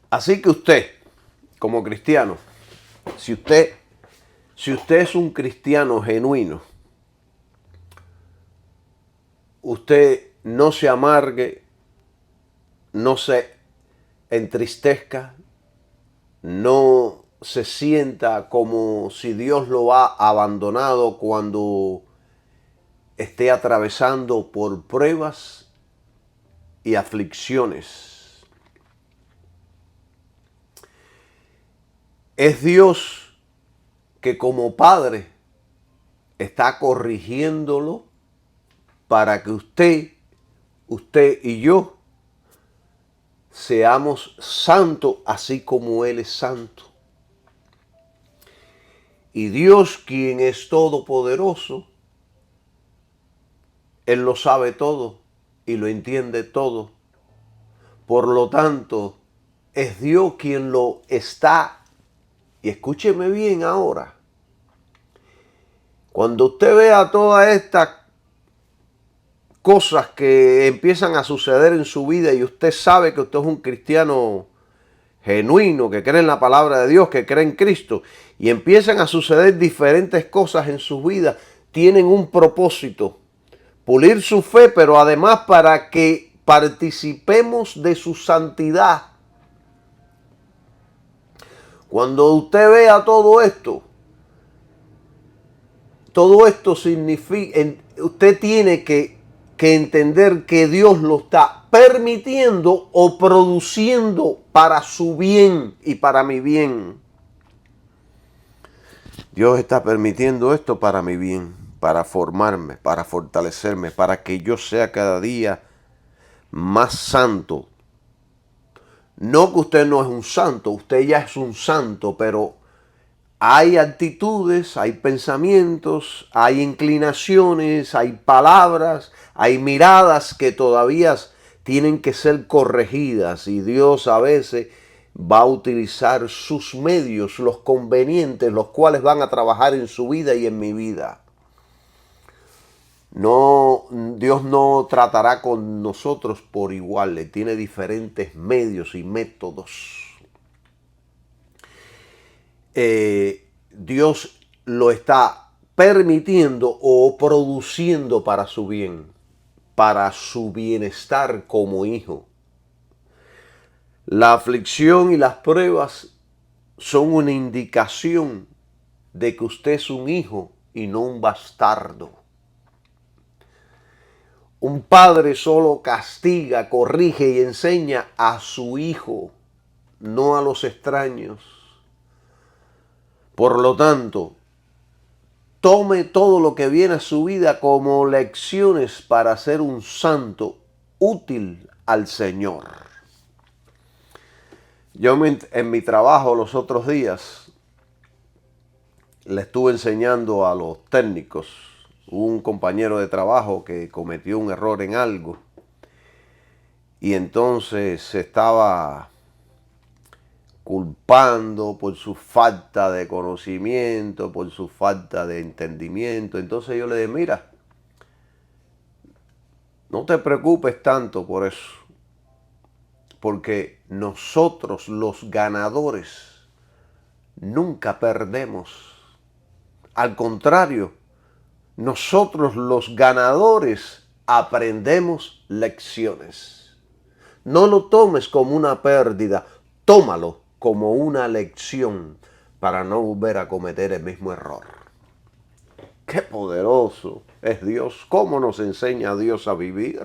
Así que usted, como cristiano, si usted es un cristiano genuino, usted no se amargue, no se entristezca, no se sienta como si Dios lo ha abandonado cuando esté atravesando por pruebas y aflicciones. Es Dios que como Padre está corrigiéndolo para que usted y yo seamos santos así como Él es santo. Y Dios, quien es todopoderoso, Él lo sabe todo y lo entiende todo. Por lo tanto, es Dios quien lo está. Y escúcheme bien ahora. Cuando usted vea todas estas cosas que empiezan a suceder en su vida y usted sabe que usted es un cristiano genuino, que cree en la palabra de Dios, que cree en Cristo, y empiezan a suceder diferentes cosas en su vida, tienen un propósito: pulir su fe, pero además para que participemos de su santidad. Cuando usted vea todo esto significa, usted tiene que entender que Dios lo está permitiendo o produciendo para su bien y para mi bien. Dios está permitiendo esto para mi bien, para formarme, para fortalecerme, para que yo sea cada día más santo. No que usted no es un santo, usted ya es un santo, pero hay actitudes, hay pensamientos, hay inclinaciones, hay palabras, hay miradas que todavía tienen que ser corregidas, y Dios a veces va a utilizar sus medios, los convenientes, los cuales van a trabajar en su vida y en mi vida. No, Dios no tratará con nosotros por igual, le tiene diferentes medios y métodos. Dios lo está permitiendo o produciendo para su bien, para su bienestar como hijo. La aflicción y las pruebas son una indicación de que usted es un hijo y no un bastardo. Un padre solo castiga, corrige y enseña a su hijo, no a los extraños. Por lo tanto, tome todo lo que viene a su vida como lecciones para ser un santo útil al Señor. Yo en mi trabajo los otros días le estuve enseñando a los técnicos, un compañero de trabajo que cometió un error en algo y entonces se estaba culpando por su falta de conocimiento, por su falta de entendimiento. Entonces yo le dije, mira, no te preocupes tanto por eso, porque nosotros los ganadores nunca perdemos. Al contrario, nosotros los ganadores aprendemos lecciones. No lo tomes como una pérdida, tómalo como una lección para no volver a cometer el mismo error. ¡Qué poderoso es Dios! ¿Cómo nos enseña Dios a vivir?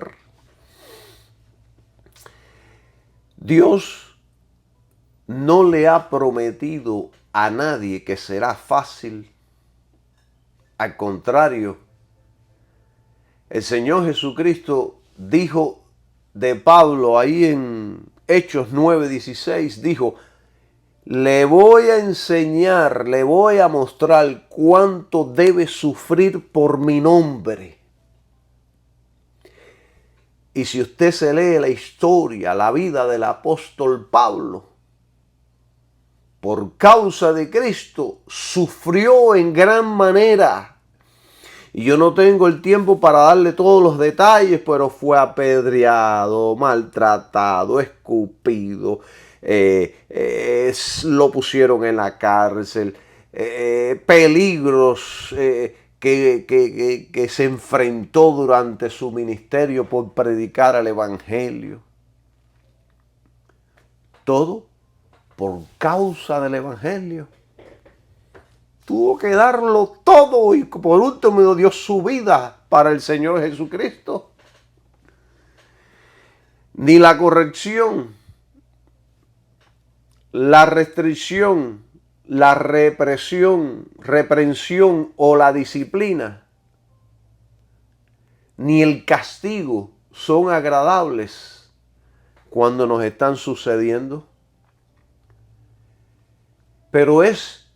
Dios no le ha prometido a nadie que será fácil. Al contrario, el Señor Jesucristo dijo de Pablo ahí en Hechos 9:16, dijo, le voy a enseñar, le voy a mostrar cuánto debe sufrir por mi nombre. Y si usted se lee la historia, la vida del apóstol Pablo, por causa de Cristo, sufrió en gran manera. Y yo no tengo el tiempo para darle todos los detalles, pero fue apedreado, maltratado, escupido, lo pusieron en la cárcel, peligros que se enfrentó durante su ministerio por predicar el evangelio. Todo por causa del evangelio. Tuvo que darlo todo y por último dio su vida para el Señor Jesucristo. Ni la corrección, la restricción, la reprensión o la disciplina, ni el castigo son agradables cuando nos están sucediendo. Pero es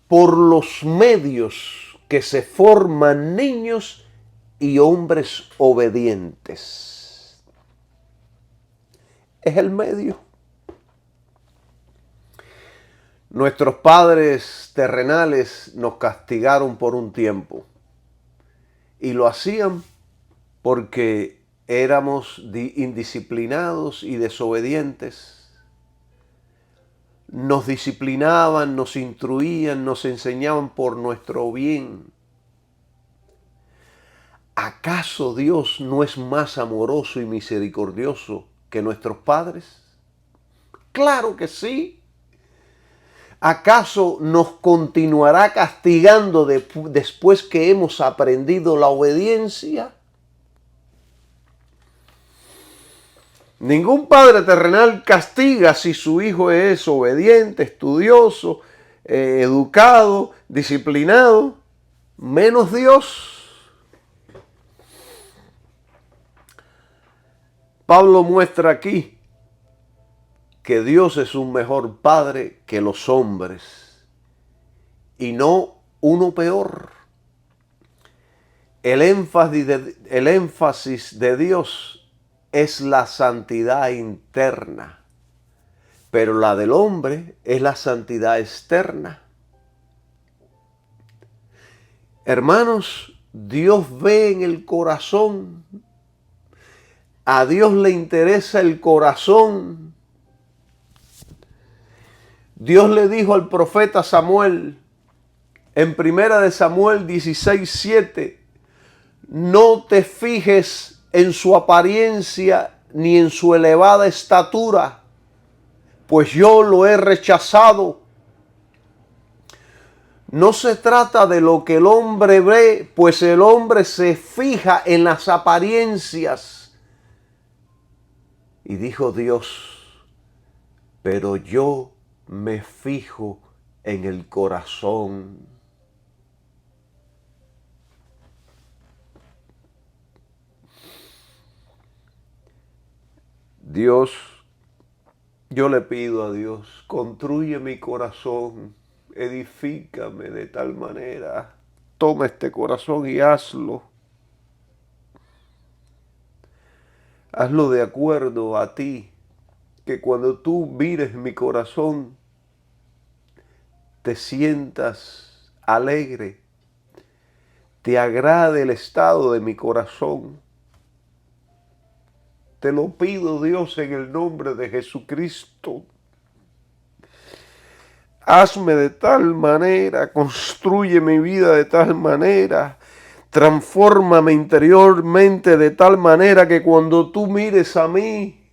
por los medios que se forman niños y hombres obedientes. Es el medio. Nuestros padres terrenales nos castigaron por un tiempo y lo hacían porque éramos indisciplinados y desobedientes. Nos disciplinaban, nos instruían, nos enseñaban por nuestro bien. ¿Acaso Dios no es más amoroso y misericordioso que nuestros padres? Claro que sí. ¿Acaso nos continuará castigando después que hemos aprendido la obediencia? Ningún padre terrenal castiga si su hijo es obediente, estudioso, educado, disciplinado, menos Dios. Pablo muestra aquí que Dios es un mejor padre que los hombres y no uno peor. El énfasis de Dios es la santidad interna, pero la del hombre es la santidad externa. Hermanos, Dios ve en el corazón. A Dios le interesa el corazón. Dios le dijo al profeta Samuel, en 1 Samuel 16:7, no te fijes en su apariencia ni en su elevada estatura, pues yo lo he rechazado. No se trata de lo que el hombre ve, pues el hombre se fija en las apariencias. Y dijo Dios, pero yo me fijo en el corazón. Dios, yo le pido a Dios, construye mi corazón, edifícame de tal manera, toma este corazón y hazlo. Hazlo de acuerdo a ti, que cuando tú mires mi corazón, te sientas alegre, te agrade el estado de mi corazón. Te lo pido, Dios, en el nombre de Jesucristo. Hazme de tal manera, construye mi vida de tal manera, transfórmame interiormente de tal manera que cuando tú mires a mí,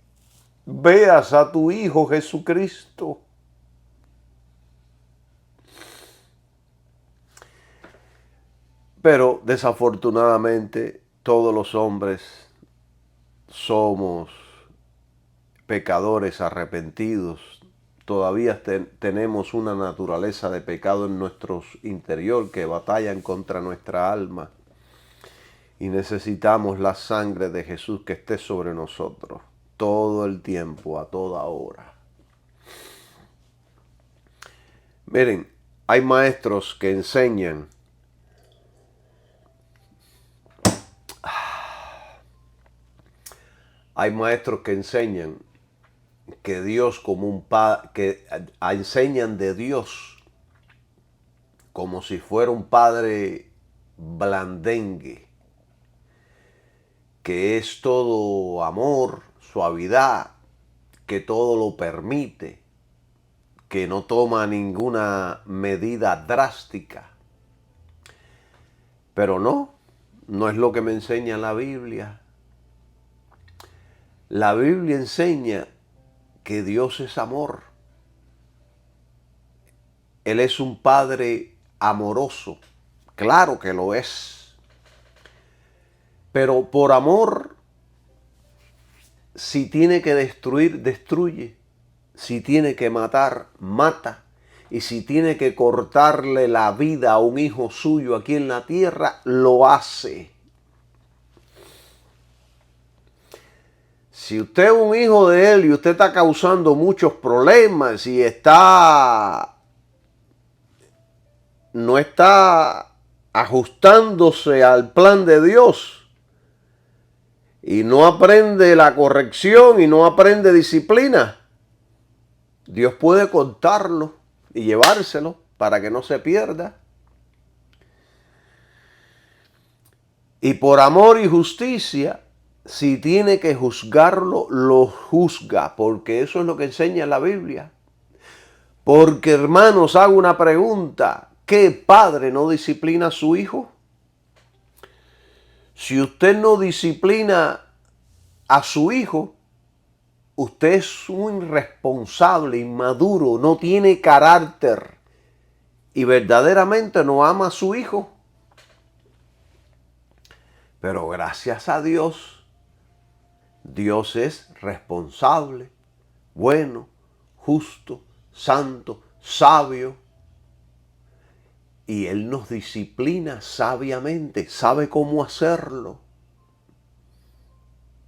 veas a tu Hijo Jesucristo. Pero desafortunadamente todos los hombres somos pecadores arrepentidos. Todavía tenemos una naturaleza de pecado en nuestro interior que batallan contra nuestra alma. Y necesitamos la sangre de Jesús que esté sobre nosotros todo el tiempo, a toda hora. Miren, hay maestros que enseñan que Dios como un padre, que enseñan de Dios como si fuera un padre blandengue, que es todo amor, suavidad, que todo lo permite, que no toma ninguna medida drástica. Pero no es lo que me enseña la Biblia. La Biblia enseña que Dios es amor. Él es un Padre amoroso. Claro que lo es. Pero por amor, si tiene que destruir, destruye. Si tiene que matar, mata. Y si tiene que cortarle la vida a un hijo suyo aquí en la tierra, lo hace. Si usted es un hijo de él y usted está causando muchos problemas y no está ajustándose al plan de Dios y no aprende la corrección y no aprende disciplina, Dios puede cortarlo y llevárselo para que no se pierda. Y por amor y justicia, si tiene que juzgarlo, lo juzga, porque eso es lo que enseña la Biblia. Porque, hermanos, hago una pregunta: ¿qué padre no disciplina a su hijo? Si usted no disciplina a su hijo, usted es un irresponsable, inmaduro, no tiene carácter y verdaderamente no ama a su hijo. Pero gracias a Dios, Dios es responsable, bueno, justo, santo, sabio. Y Él nos disciplina sabiamente, sabe cómo hacerlo.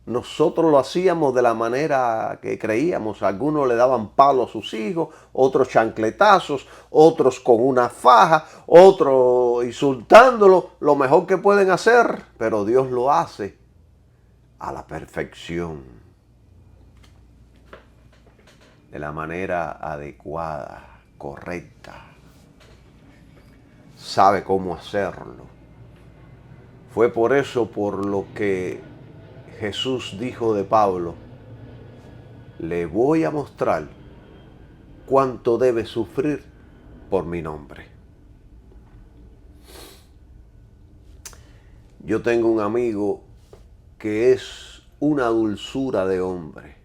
Nosotros lo hacíamos de la manera que creíamos. Algunos le daban palo a sus hijos, otros chancletazos, otros con una faja, otros insultándolo, lo mejor que pueden hacer. Pero Dios lo hace a la perfección, de la manera adecuada, correcta. Sabe cómo hacerlo. Fue por eso por lo que Jesús dijo de Pablo: le voy a mostrar cuánto debe sufrir por mi nombre. Yo tengo un amigo que es una dulzura de hombre,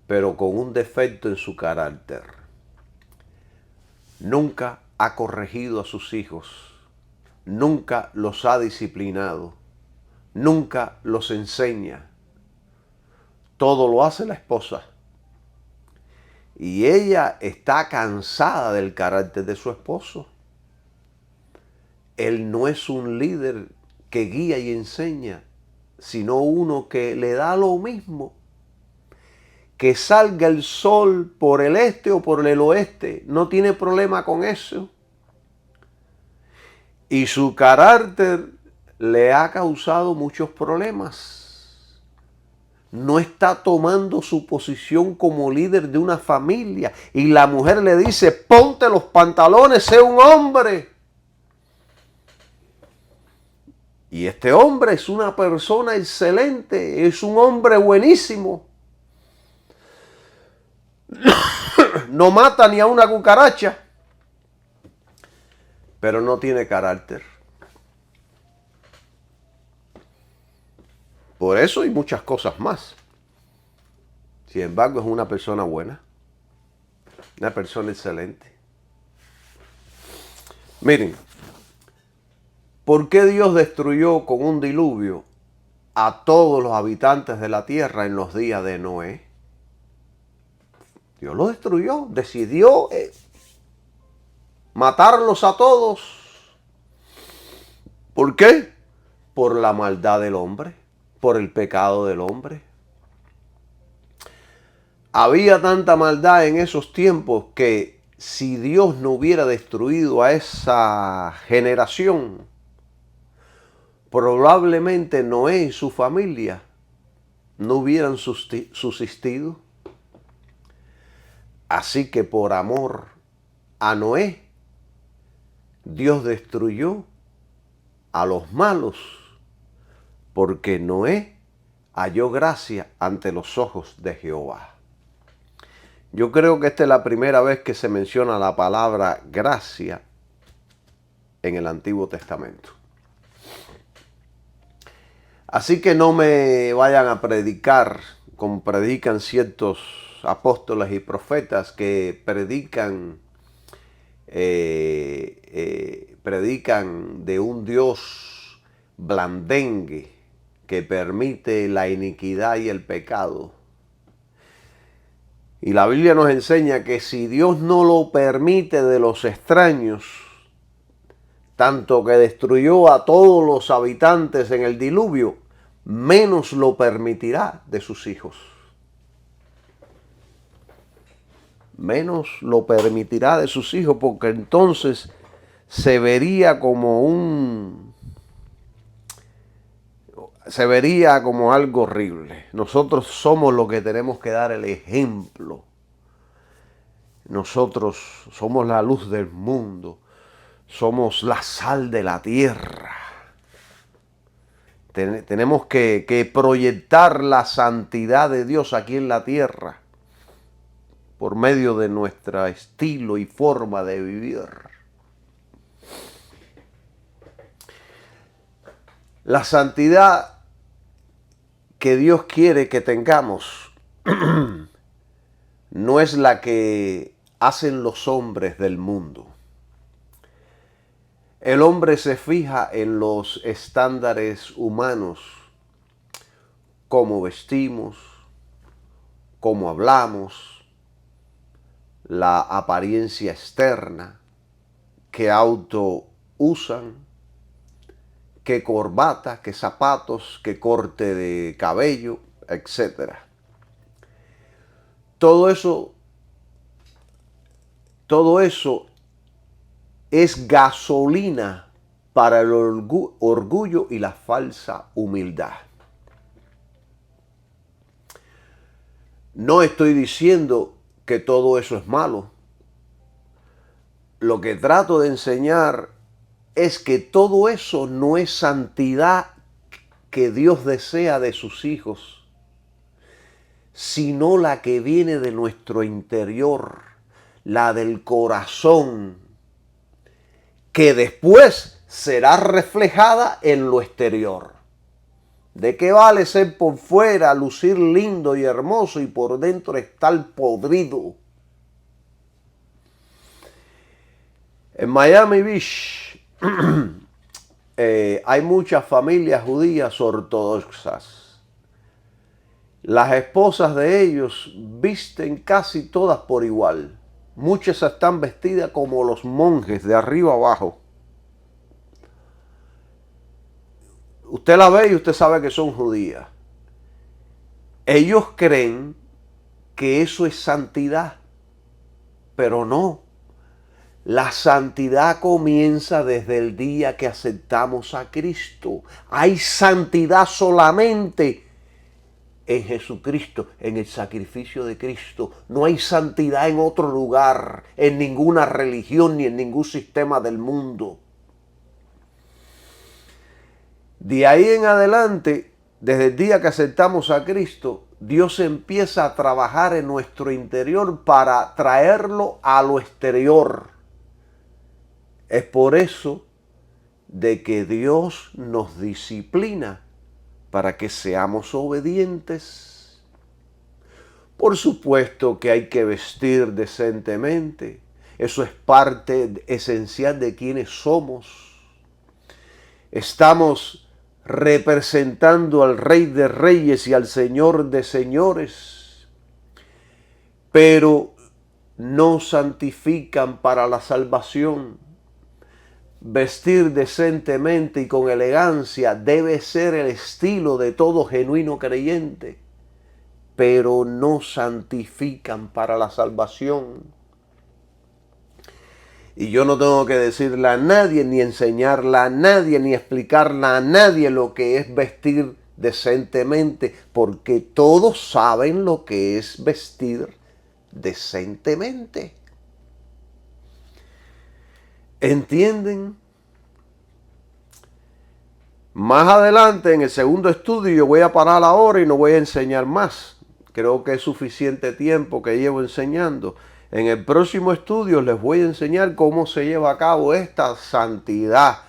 pero con un defecto en su carácter. Nunca ha corregido a sus hijos, nunca los ha disciplinado, nunca los enseña. Todo lo hace la esposa. Y ella está cansada del carácter de su esposo. Él no es un líder que guía y enseña, sino uno que le da lo mismo. Que salga el sol por el este o por el oeste, no tiene problema con eso. Y su carácter le ha causado muchos problemas. No está tomando su posición como líder de una familia. Y la mujer le dice: ponte los pantalones, sé un hombre. Y este hombre es una persona excelente, es un hombre buenísimo. No mata ni a una cucaracha, pero no tiene carácter. Por eso y muchas cosas más. Sin embargo, es una persona buena, una persona excelente. Miren, ¿por qué Dios destruyó con un diluvio a todos los habitantes de la tierra en los días de Noé? Dios los destruyó, decidió matarlos a todos. ¿Por qué? Por la maldad del hombre, por el pecado del hombre. Había tanta maldad en esos tiempos que si Dios no hubiera destruido a esa generación, probablemente Noé y su familia no hubieran subsistido. Así que por amor a Noé, Dios destruyó a los malos, porque Noé halló gracia ante los ojos de Jehová. Yo creo que esta es la primera vez que se menciona la palabra gracia en el Antiguo Testamento. Así que no me vayan a predicar como predican ciertos apóstoles y profetas que predican de un Dios blandengue que permite la iniquidad y el pecado. Y la Biblia nos enseña que si Dios no lo permite de los extraños, tanto que destruyó a todos los habitantes en el diluvio, menos lo permitirá de sus hijos. Menos lo permitirá de sus hijos, porque entonces se vería como algo horrible. Nosotros somos los que tenemos que dar el ejemplo. Nosotros somos la luz del mundo. Somos la sal de la tierra. Tenemos que proyectar la santidad de Dios aquí en la tierra por medio de nuestro estilo y forma de vivir. La santidad que Dios quiere que tengamos no es la que hacen los hombres del mundo. El hombre se fija en los estándares humanos, cómo vestimos, cómo hablamos, la apariencia externa, qué auto usan, qué corbata, qué zapatos, qué corte de cabello, etc. Todo eso es gasolina para el orgullo y la falsa humildad. No estoy diciendo que todo eso es malo. Lo que trato de enseñar es que todo eso no es santidad que Dios desea de sus hijos, sino la que viene de nuestro interior, la del corazón, que después será reflejada en lo exterior. ¿De qué vale ser por fuera, lucir lindo y hermoso y por dentro estar podrido? En Miami Beach hay muchas familias judías ortodoxas. Las esposas de ellos visten casi todas por igual. Muchas están vestidas como los monjes, de arriba abajo. Usted la ve y usted sabe que son judías. Ellos creen que eso es santidad, pero no. La santidad comienza desde el día que aceptamos a Cristo. Hay santidad solamente en Jesucristo, en el sacrificio de Cristo. No hay santidad en otro lugar, en ninguna religión ni en ningún sistema del mundo. De ahí en adelante, desde el día que aceptamos a Cristo, Dios empieza a trabajar en nuestro interior para traerlo a lo exterior. Es por eso de que Dios nos disciplina para que seamos obedientes. Por supuesto que hay que vestir decentemente. Eso es parte esencial de quienes somos. Estamos representando al Rey de Reyes y al Señor de Señores, pero no santifican para la salvación. Vestir decentemente y con elegancia debe ser el estilo de todo genuino creyente, pero no santifican para la salvación. Y yo no tengo que decirle a nadie, ni enseñarle a nadie, ni explicarle a nadie lo que es vestir decentemente, porque todos saben lo que es vestir decentemente. ¿Entienden? Más adelante, en el segundo estudio, yo voy a parar ahora y no voy a enseñar más. Creo que es suficiente tiempo que llevo enseñando. En el próximo estudio les voy a enseñar cómo se lleva a cabo esta santidad.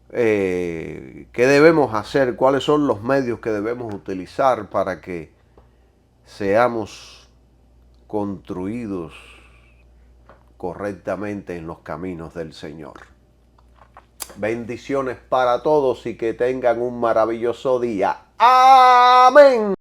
¿Qué debemos hacer? ¿Cuáles son los medios que debemos utilizar para que seamos construidos correctamente en los caminos del Señor? Bendiciones para todos y que tengan un maravilloso día. Amén.